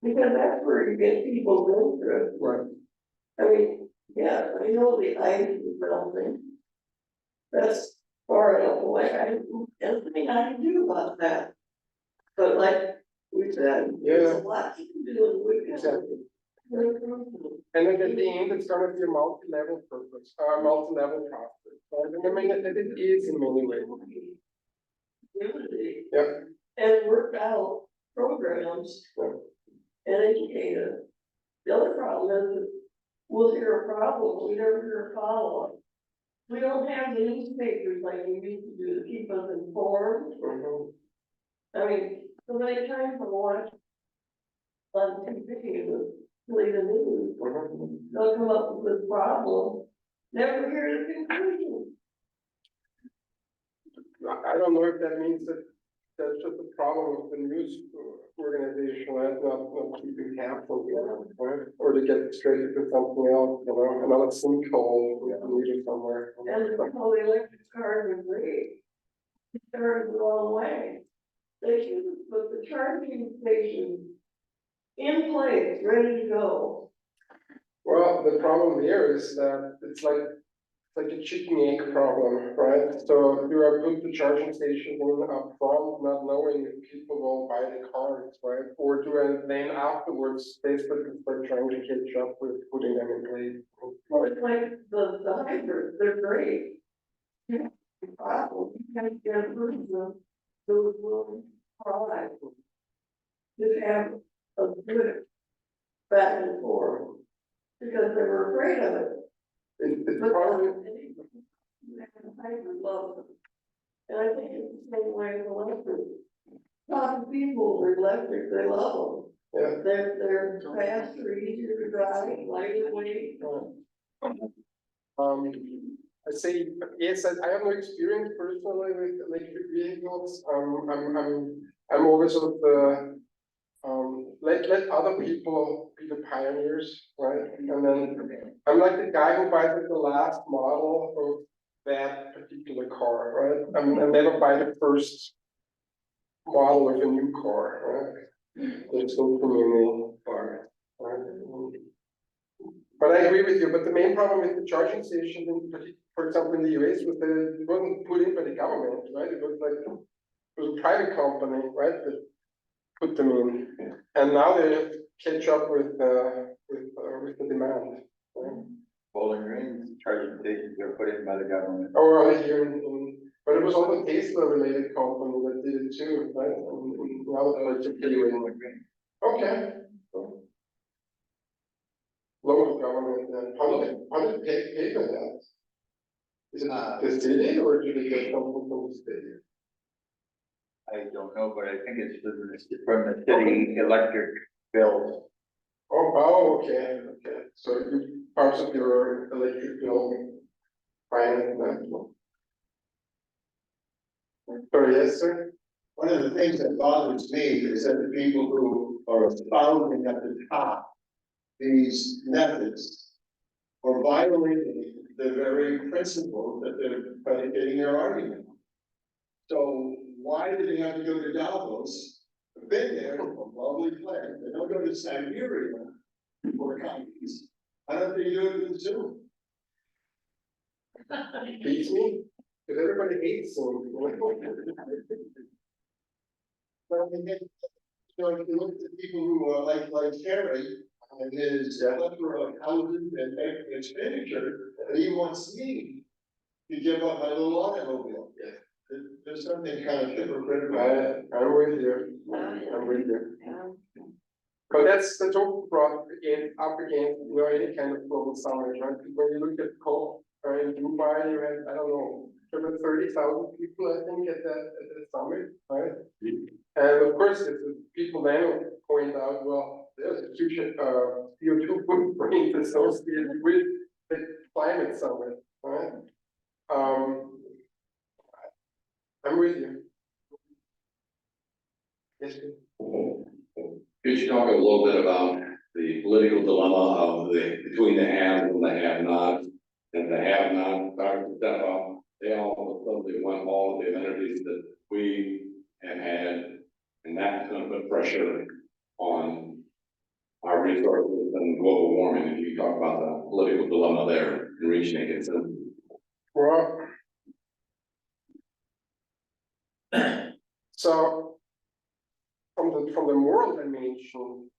Because that's where you get people interested. Right. I mean, yeah, I know the ice is melting. That's far enough away, there's nothing I can do about that. But like we said, there's a lot you can do in the Exactly. And then at the end, it's going to be a multi-level purpose, multi-level process. Right? I mean, it is in many ways. Community. Yeah. And work out programs. Yeah. And educate us. The other problem is, we'll hear a problem, we never hear a follow-up. We don't have the newspapers like we used to do to keep us informed. I mean, so many times I watch on TV, the news, they'll come up with this problem, never hear the conclusion. I don't know if that means that that's just a problem of the news organization, right? Not keeping tabs on it, right? Or to get distracted with something else, you know, another sinkhole somewhere. And how the electric cars are great. turn the wrong way. They should put the charging station in place, ready to go. Well, the problem here is that it's like a chicken egg problem, right? So do I put the charging station in up front, not knowing if people will buy the cars, right? Or do I then afterwards basically start trying to catch up with putting them in place? Well, it's like the hybrids, they're great. Wow, you can't get rid of them, those will cry. Just have a good back and forth, because they were afraid of it. It's But probably, hybrid love them. And I think it's the same way with electric. A lot of people with electric, they love them. yeah. They're faster, easier to drive, lighter weight. I say, yes, I have no experience personally with electric vehicles. I'm always of the, let other people be the pioneers, right? And then I'm like the guy who buys the last model of that particular car, right? I never buy the first model of a new car, right? There's no too many cars, right? But I agree with you, but the main problem with the charging stations, for example, in the US, was that it wasn't put in by the government, right? It was a private company, right, that put them in. And now they have to catch up with the demand, right? Bowling Green charging stations are put in by the government. Or here but it was also a Tesla related company that did it too, right? And now it's Bowling Green. okay. Local government, then how did they pay for that? Is it the city or did they get something from the state? I don't know, but I think it's from the city electric bill. Oh, okay. So you parts of your electric bill finance that. Sorry, yes, sir? One of the things that bothers me is that the people who are espousing at the top these methods are violating the very principles that they're predicating their argument. So why do they have to go to Davos? I've been there, a lovely place. They don't go to Siberia for countries. Why don't they do it with Zoom? Beats me? Because everybody hates Zoom. Well, I mean, so if you look at the people who are like Terry and his plethora of houses and expenditure, and he wants me to give up my little automobile. There's something kind of hypocritical. I'm with you. I'm with you. But that's all brought up again, any kind of global summit, right? When you look at COP in Dubai, you had, I don't know, over 30,000 people, I think, at that summit, right? And of course, if the people then point out, well, there's a huge CO2 footprint associated with the climate summit, right? I'm with you. Yes, sir. Could you talk a little bit about the political dilemma of between the haves and the have-nots? And the have-nots started to step up, they all suddenly want all of the amenities that we have had, and that's going to put pressure on our resources and global warming. If you talk about the political dilemma there in reaching a consensus. Well, so from the moral dimension,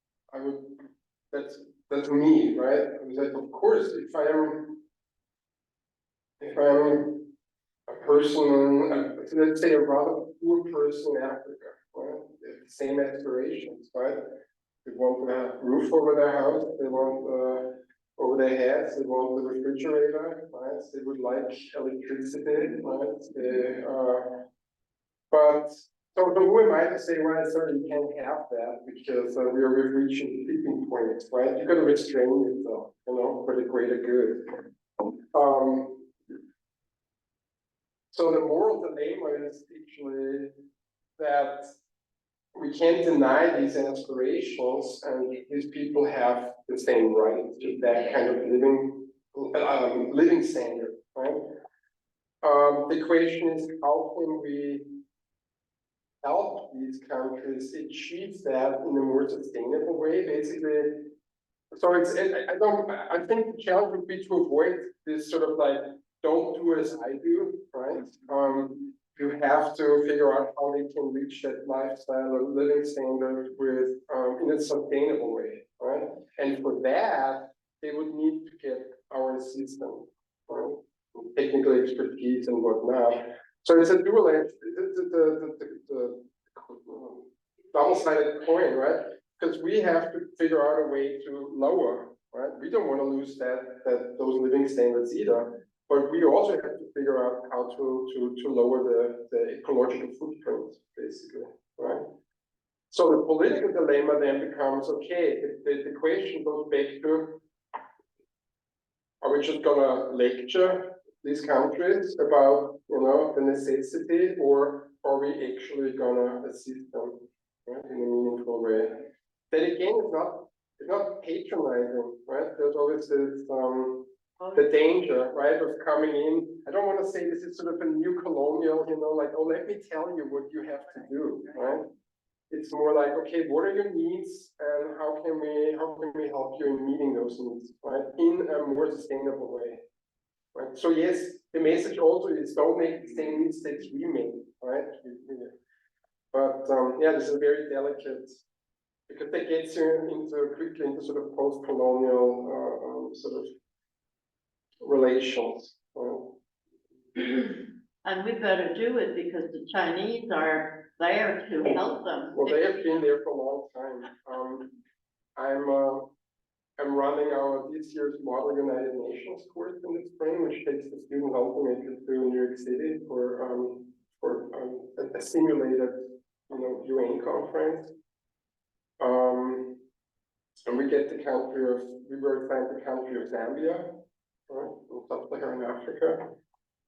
that's me, right? That of course, if I'm a person, let's say a rather poor person in Africa, right? They have the same aspirations, right? They want to have roof over their house, they want over their heads, they want the refrigerator, right? They would like electricity, right? But so who am I to say, well, sorry, you can't have that because we're reaching tipping points, right? You got to restrain yourself, for the greater good. So the moral dilemma is actually that we can't deny these aspirations, and these people have the same right to that kind of living standard, right? The question is, how can we help these countries achieve that in a more sustainable way, basically? So I think the challenge would be to avoid this sort of like, don't do as I do, right? You have to figure out how they can reach that lifestyle or living standard with, in a sustainable way, right? And for that, they would need to get our assistance, right? Technical expertise and whatnot. So it's a dual edge, the double-sided coin, right? Because we have to figure out a way to lower, right? We don't want to lose those living standards either, but we also have to figure out how to lower the ecological footprint, basically, right? So the political dilemma then becomes, okay, the question goes back to, are we just gonna lecture these countries about, the necessity, or are we actually gonna assist them, right, in a meaningful way? Then again, it's not patronizing, right? There's always this, the danger, right, of coming in. I don't want to say this is sort of a new colonial, like, oh, let me tell you what you have to do, right? It's more like, okay, what are your needs and how can we help you in meeting those needs, right? In a more sustainable way, right? So yes, the message also is don't make the same mistakes we made, right? But yeah, this is very delicate because that gets you quickly into sort of post-colonial sort of relations. And we better do it because the Chinese are there to help them. Well, they have been there for a long time. I'm running this year's Model United Nations course in the spring, which takes the students ultimately to New York City for a simulated, UN conference. And we were assigned the country of Zambia, right, in sub-Saharan Africa.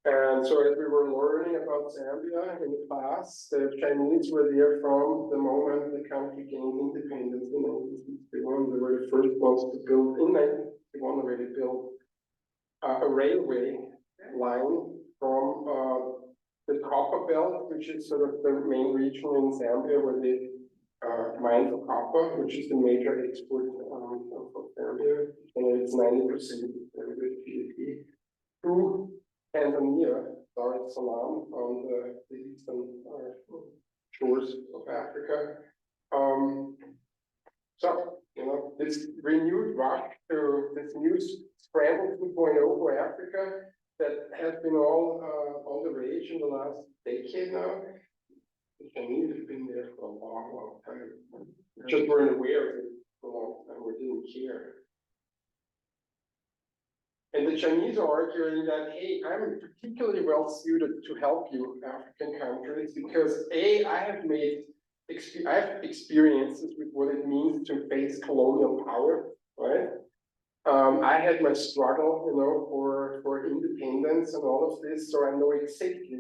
And so as we were learning about Zambia in the class, the Chinese were there from the moment the country gained independence in 1961. They were the first ones to build, in 1961 already built a railway line from the copper belt, which is sort of the main region in Zambia where they mine for copper, which is the major export of Zambia, and it's 90% of Zambia's GDP, to Tanzania, Dar es Salaam, on the eastern shores of Africa. So, this renewed rush to this new scramble 2.0 for Africa that has been all the rage in the last decade now. The Chinese have been there for a long, long time. Just weren't aware of it for a long time or didn't care. And the Chinese are arguing that, hey, I'm particularly well suited to help you African countries because I have experiences with what it means to face colonial power, right? I had my struggle, for independence and all of this, so I know exactly.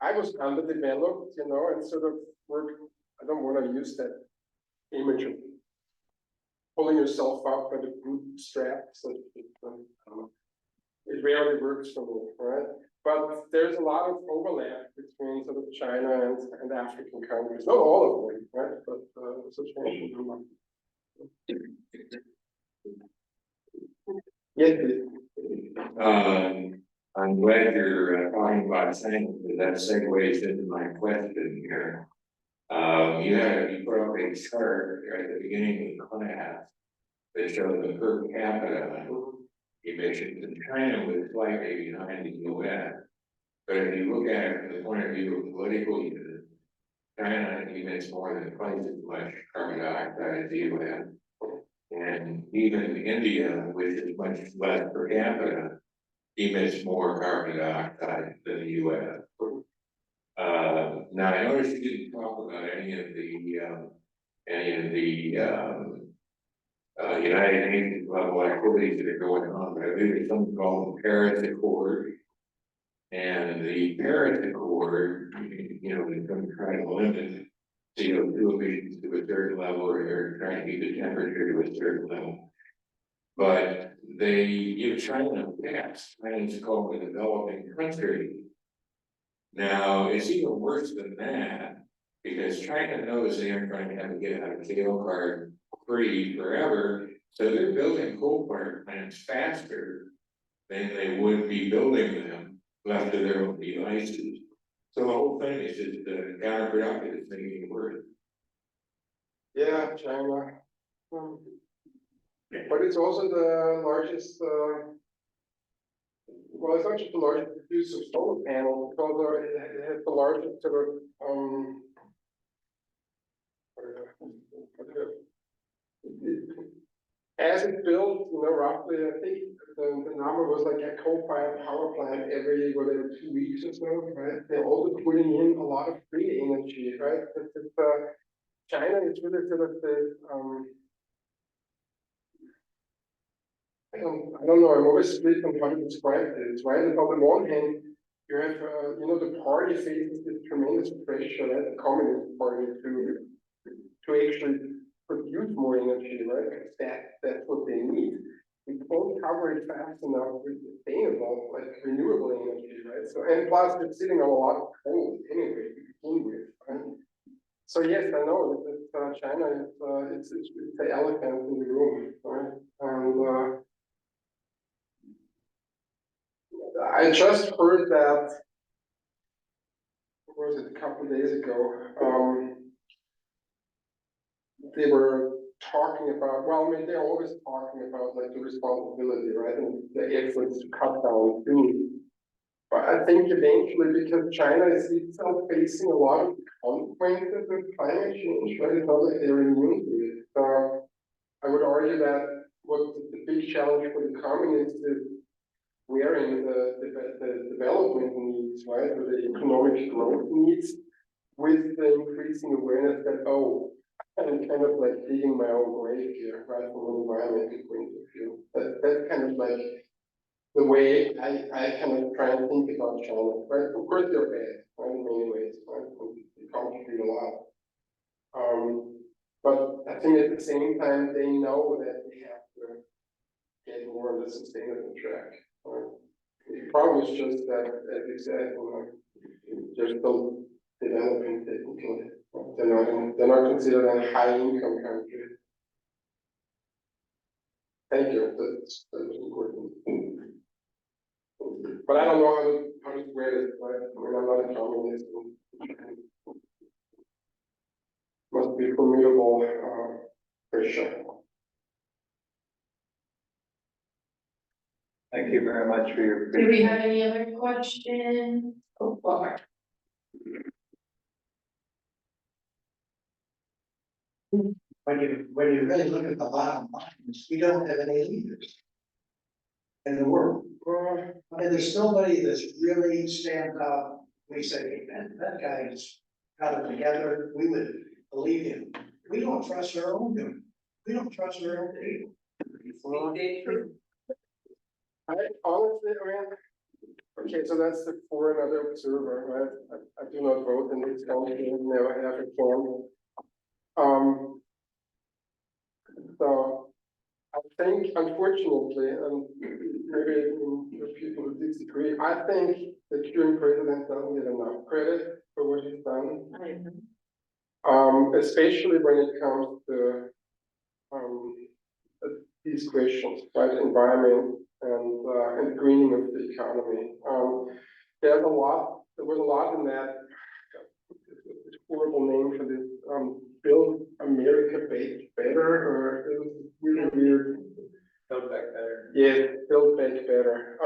I was underdeveloped, and sort of worked. I don't want to use that image of pulling yourself up by the bootstraps. It rarely works for me, right? But there's a lot of overlap between sort of China and African countries. Not all of them, right? But a substantial number. Yes, please. I'm glad you're talking about science, because that segues into my question here. You put up a chart at the beginning of the class that showed the per capita emissions in China was slightly behind the US. But if you look at it from the point of view of political units, China emits more than twice as much carbon dioxide as the US. And even India, which is much less per capita, emits more carbon dioxide than the US. Now I noticed you didn't talk about any of the United Nations level activities that are going on, but I believe there's something called the Paris Accord. And the Paris Accord, is going to try to limit CO2 emissions to a certain level, or trying to keep the temperature to a certain level. But they give China a pass. China's called a developing country, Now, it's even worse than that, because China knows they aren't going to have a get out of jail card free forever, so they're building coal power plants faster than they would be building them left to their own devices. So the whole thing is just counterproductive, it's making it worse. Yeah, China. But it's also the largest, well, it's not just the largest producer of solar panels, because it has the largest sort of, as it built, roughly, I think the number was like a coal-fired power plant every, whatever, 2 weeks or so, right? They're also putting in a lot of free energy, right? China is really sort of the, I don't know, I'm always split on how to describe this, right? And on the one hand, you have, the party faces this tremendous pressure, right? The Communist Party to actually produce more energy, right? Because that's what they need. We can't cover it fast enough with sustainable, like renewable energy, right? So, and plus it's sitting on a lot of coal anyway to begin with, right? So yes, I know that China is it's the elephant in the room, right? And I just heard that, what was it, a couple of days ago, they were talking about, well, I mean, they're always talking about like the responsibility, right, and the efforts to cut down food. But I think eventually, because China is itself facing a lot of consequences of climate change, right, it's not like they're immune to it. So I would argue that what the big challenge for the communists is wearing the development needs, right, or the economic growth needs, with the increasing awareness that, oh, I'm kind of like digging my own grave here, right, from an environmental point of view. That's kind of like the way I kind of try and think about China, right? Of course they're bad, right, in many ways, right? They contribute a lot. But I think at the same time, they know that they have to get more on the sustainable track. Right? The problem is just that, as you said, they're still developing technically. They're not considered a high income country. Thank you, that was important. But I don't know how to square it, right? I mean, I'm not a communist. Must be formidable pressure. Thank you very much for your. Do we have any other questions? Oh, Walmart. When you really look at the bottom line, we don't have any leaders in the world. I mean, there's nobody that's really stands out. We say, man, that guy's got it together. We would believe him. We don't trust our own doing. We don't trust our own people. I honestly, I mean, okay, so that's the for another observer, right? I do not vote in this country and never have again. So I think, unfortunately, and maybe the people who disagree, I think the current president doesn't get enough credit for what he's done. Especially when it comes to these questions, right? Environment and greening of the economy. There was a lot in that horrible name for this, Build America Better, or it was really weird. Build Back Better. Yeah, Build Back Better.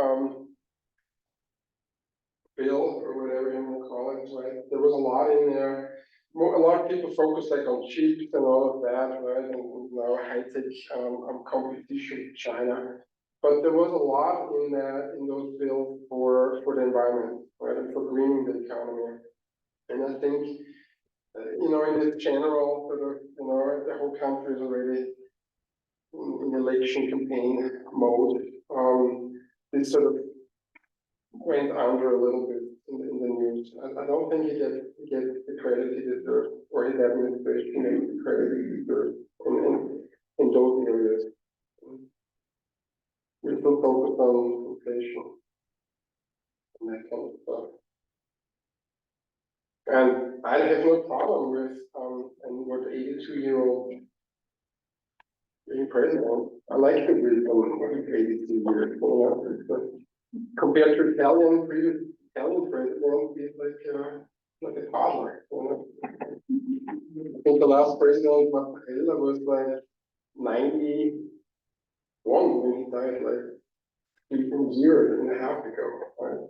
Bill, or whatever you want to call it, right? There was a lot in there. A lot of people focus like on chips and all of that, right? And high-tech competition with China. But there was a lot in those bills for the environment, right? And for greening the economy. And I think, in this general sort of, the whole country is already in election campaign mode. This sort of went under a little bit in the news. I don't think he gets the credit he deserves, or his administration gets the credit he deserves in those areas. We're still focused on inflation and that kind of stuff. 82-year-old being president. I like the wisdom of 82 years, compared to previous Italian president, he's like a toddler, I think the last president, Mattarella, was like 91 when he died, like 15 years and a half ago, right?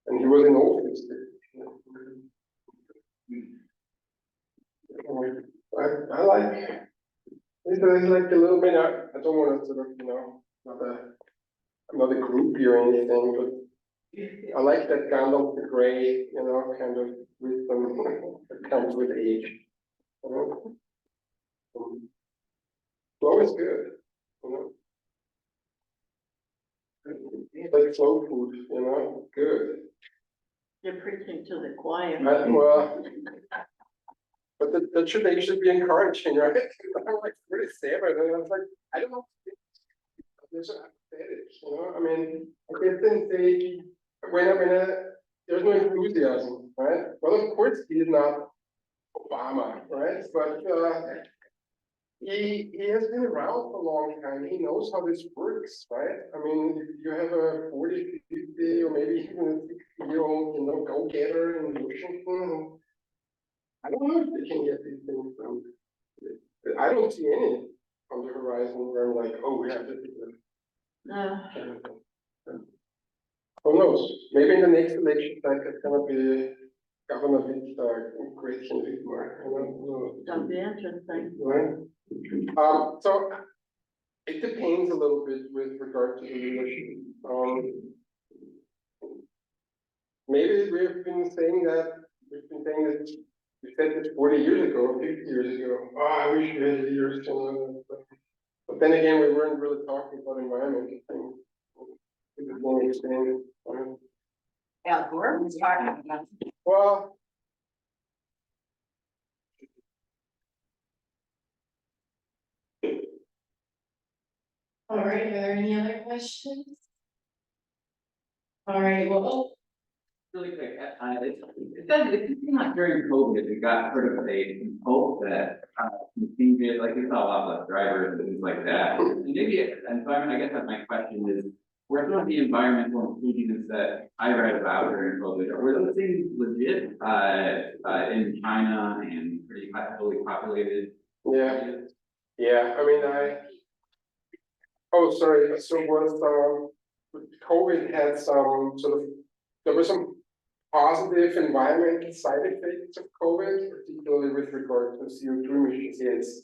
And he was in office. I like, it's like a little bit, I don't want to sort of, I'm not a groupie or anything, but I like that kind of the gray, kind of wisdom that comes with age. Flow is good, like slow food, good. You're preaching to the choir. Well, but that should actually be encouraging, right? I'm like really sad about it. I was like, I don't know. There's apathetic, I mean, I guess then say when there's no enthusiasm, right? Well, of course he's not Obama, right? But he has been around for a long time. He knows how this works, right? I mean, if you have a 40, 50, or maybe even a 60-year-old, go-getter in Washington, I don't know if they can get these things done. I don't see any on the horizon where I'm like, oh, we have to do this. No. Who knows? Maybe in the next election cycle, it's gonna be Governor Fritsch, great Whitmore, That'll be interesting. right? So it depends a little bit with regard to the leadership. Maybe we've been saying this, we said this 40 years ago, 50 years ago. Oh, I wish we had leaders. But then again, we weren't really talking about environmental things. To the same extent. Al Gore was talking about. Well, All right, are there any other questions? All right, well, Really quick, it's not during COVID, we got sort of a hope that, contingent, like we saw a lot less drivers and things like that. And maybe, and so I guess that my question is, were some of the environmental improvements that I read about during COVID, were those things legit, in China and pretty heavily populated? yeah, I mean, oh, sorry, so was, COVID had some sort of, there were some positive environmental side effects of COVID, particularly with regard to CO2 emissions. Yes,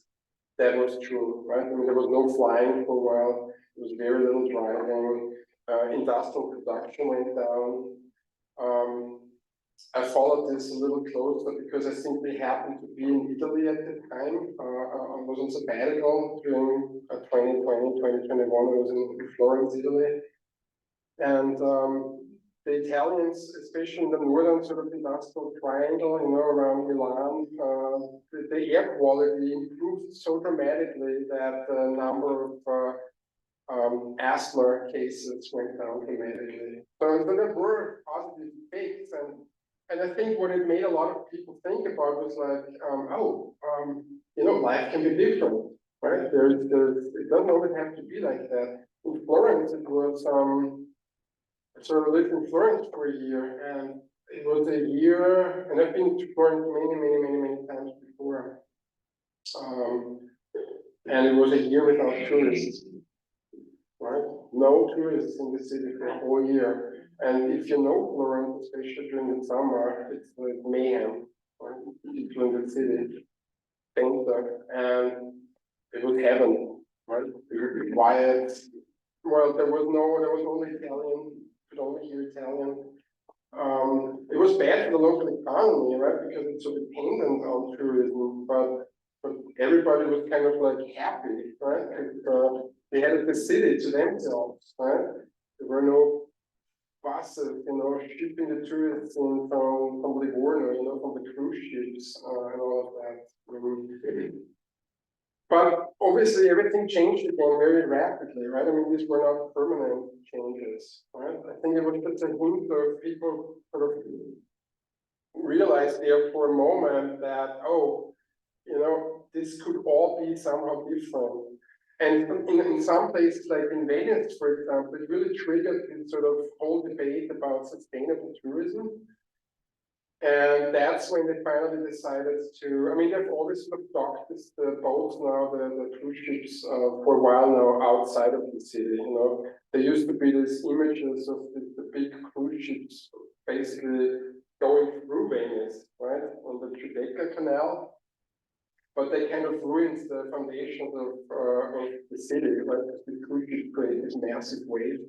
that was true, right? I mean, there was no flying for a while, there was very little driving, industrial production went down. I followed this a little closer because I simply happened to be in Italy at the time. I was on sabbatical during 2020, 2021. I was in Florence, Italy. And the Italians, especially in the northern sort of industrial triangle, around Milan, the air quality improved so dramatically that the number of asthma cases went down dramatically. So there were positive effects, and I think what it made a lot of people think about was like, life can be different, right? It doesn't always have to be like that. In Florence, it was sort of lived in Florence for a year, and it was a year, and I've been to Florence many times before. And it was a year without tourists, right? No tourists in the city for a whole year. And if you know Florence, especially during the summer, it's like mayhem, right? During the city, center, and it was heaven, right? It was quiet. Well, there was only Italian. Could only hear Italian. It was bad for the local economy, right? Because it's so dependent on tourism, but everybody was kind of like happy, right? They had the city to themselves, right? There were no buses, shipping the tourists in from Livorno, from the cruise ships, and all of that. But obviously everything changed again very rapidly, right? I mean, these were not permanent changes, right? I think it was just a hint of people sort of realized there for a moment that, this could all be somehow different. And in some places, like in Venice, for example, it really triggered this sort of whole debate about sustainable tourism. And that's when they finally decided to, I mean, they've always sort of docked the boats now, the cruise ships, for a while now outside of the city, you know. There used to be these images of the big cruise ships basically going through Venice, right, on the Tribeca Canal. But they kind of ruins the foundations of the city, right, because the cruise ships create this massive wave.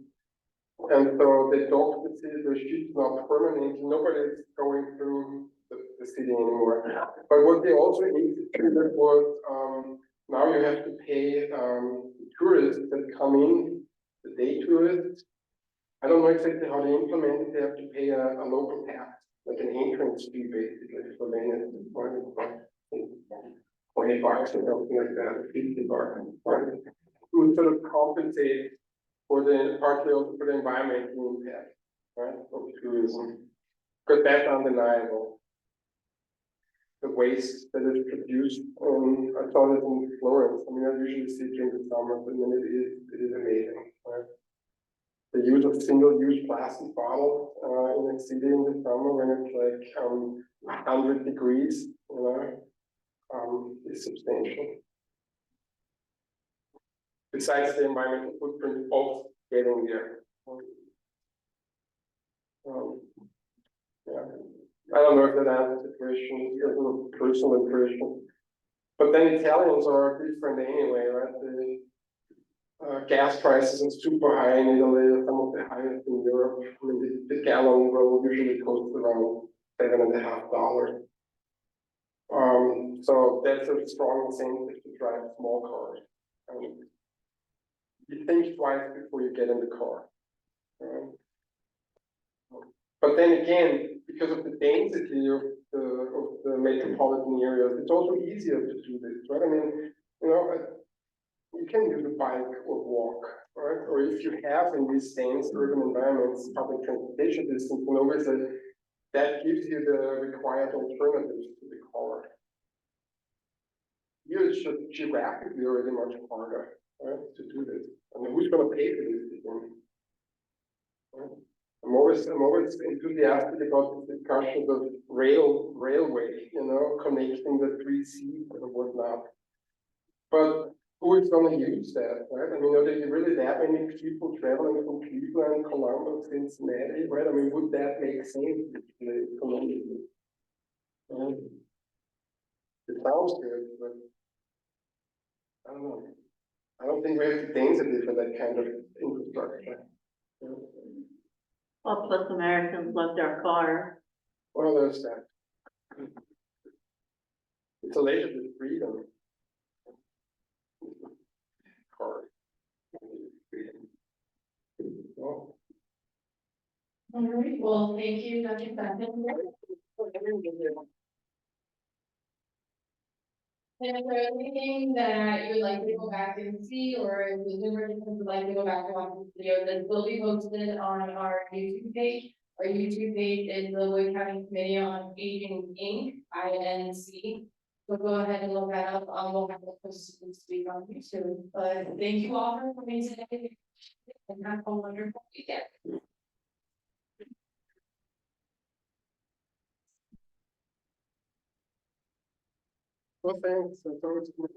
And so they docked the city, the ships now permanently, nobody's going through the city anymore. But what they also instituted was, now you have to pay tourists that come in, the day tourists. I don't know exactly how they implement it, they have to pay a local tax, like an entrance fee basically for Venice, 20 bucks or something like that, 50 bucks, right? To sort of compensate for partly also for the environmental impact, right, of tourism, because that's undeniable. The waste that is produced, I saw it in Florence. I mean, I usually see it during the summer, but then it is amazing, right? The use of single-use plastic bottles in a city in the summer when it's like 100 degrees, you know, is substantial. Besides the environmental footprint of getting there. Yeah. I don't know if that answers the question, it's a little personal impression. But then Italians are different anyway, right? The gas prices are super high in Italy, some of the highest in Europe. I mean, the gallon will usually cost around $7.50. So that's a strong incentive to drive small cars. You think twice before you get in the car. But then again, because of the density of the metropolitan areas, it's also easier to do this, right? I mean, you know, you can use a bike or walk, right? Or if you have in these dense urban environments, public transportation systems, you know, that gives you the required alternatives to the car. Here it's just geographically already much harder, right, to do this. I mean, who's going to pay for this again? Right? I'm always enthusiastic about the discussions of railway, you know, connecting the 3 C's and whatnot. But who is going to use that, right? I mean, are there really that many people traveling from Cleveland, Columbus, Cincinnati, right? I mean, would that make sense economically? It sounds good, but I don't know. I don't think we have the density for that kind of infrastructure. Well, plus Americans love their car. Well, there's that. It's a leisure to freedom. Car. Oh. All right, well, thank you, Dr. Stefan. And is there anything that you would like to go back and see, or if the Zoom participants would like to go back and watch this video, that will be posted on our YouTube page. Our YouTube page is the Wood County Committee on Aging Inc., INC. So go ahead and look that up. We'll have the post speak on here soon. But thank you all for coming today, and have a wonderful weekend. Well, thanks. That's always good.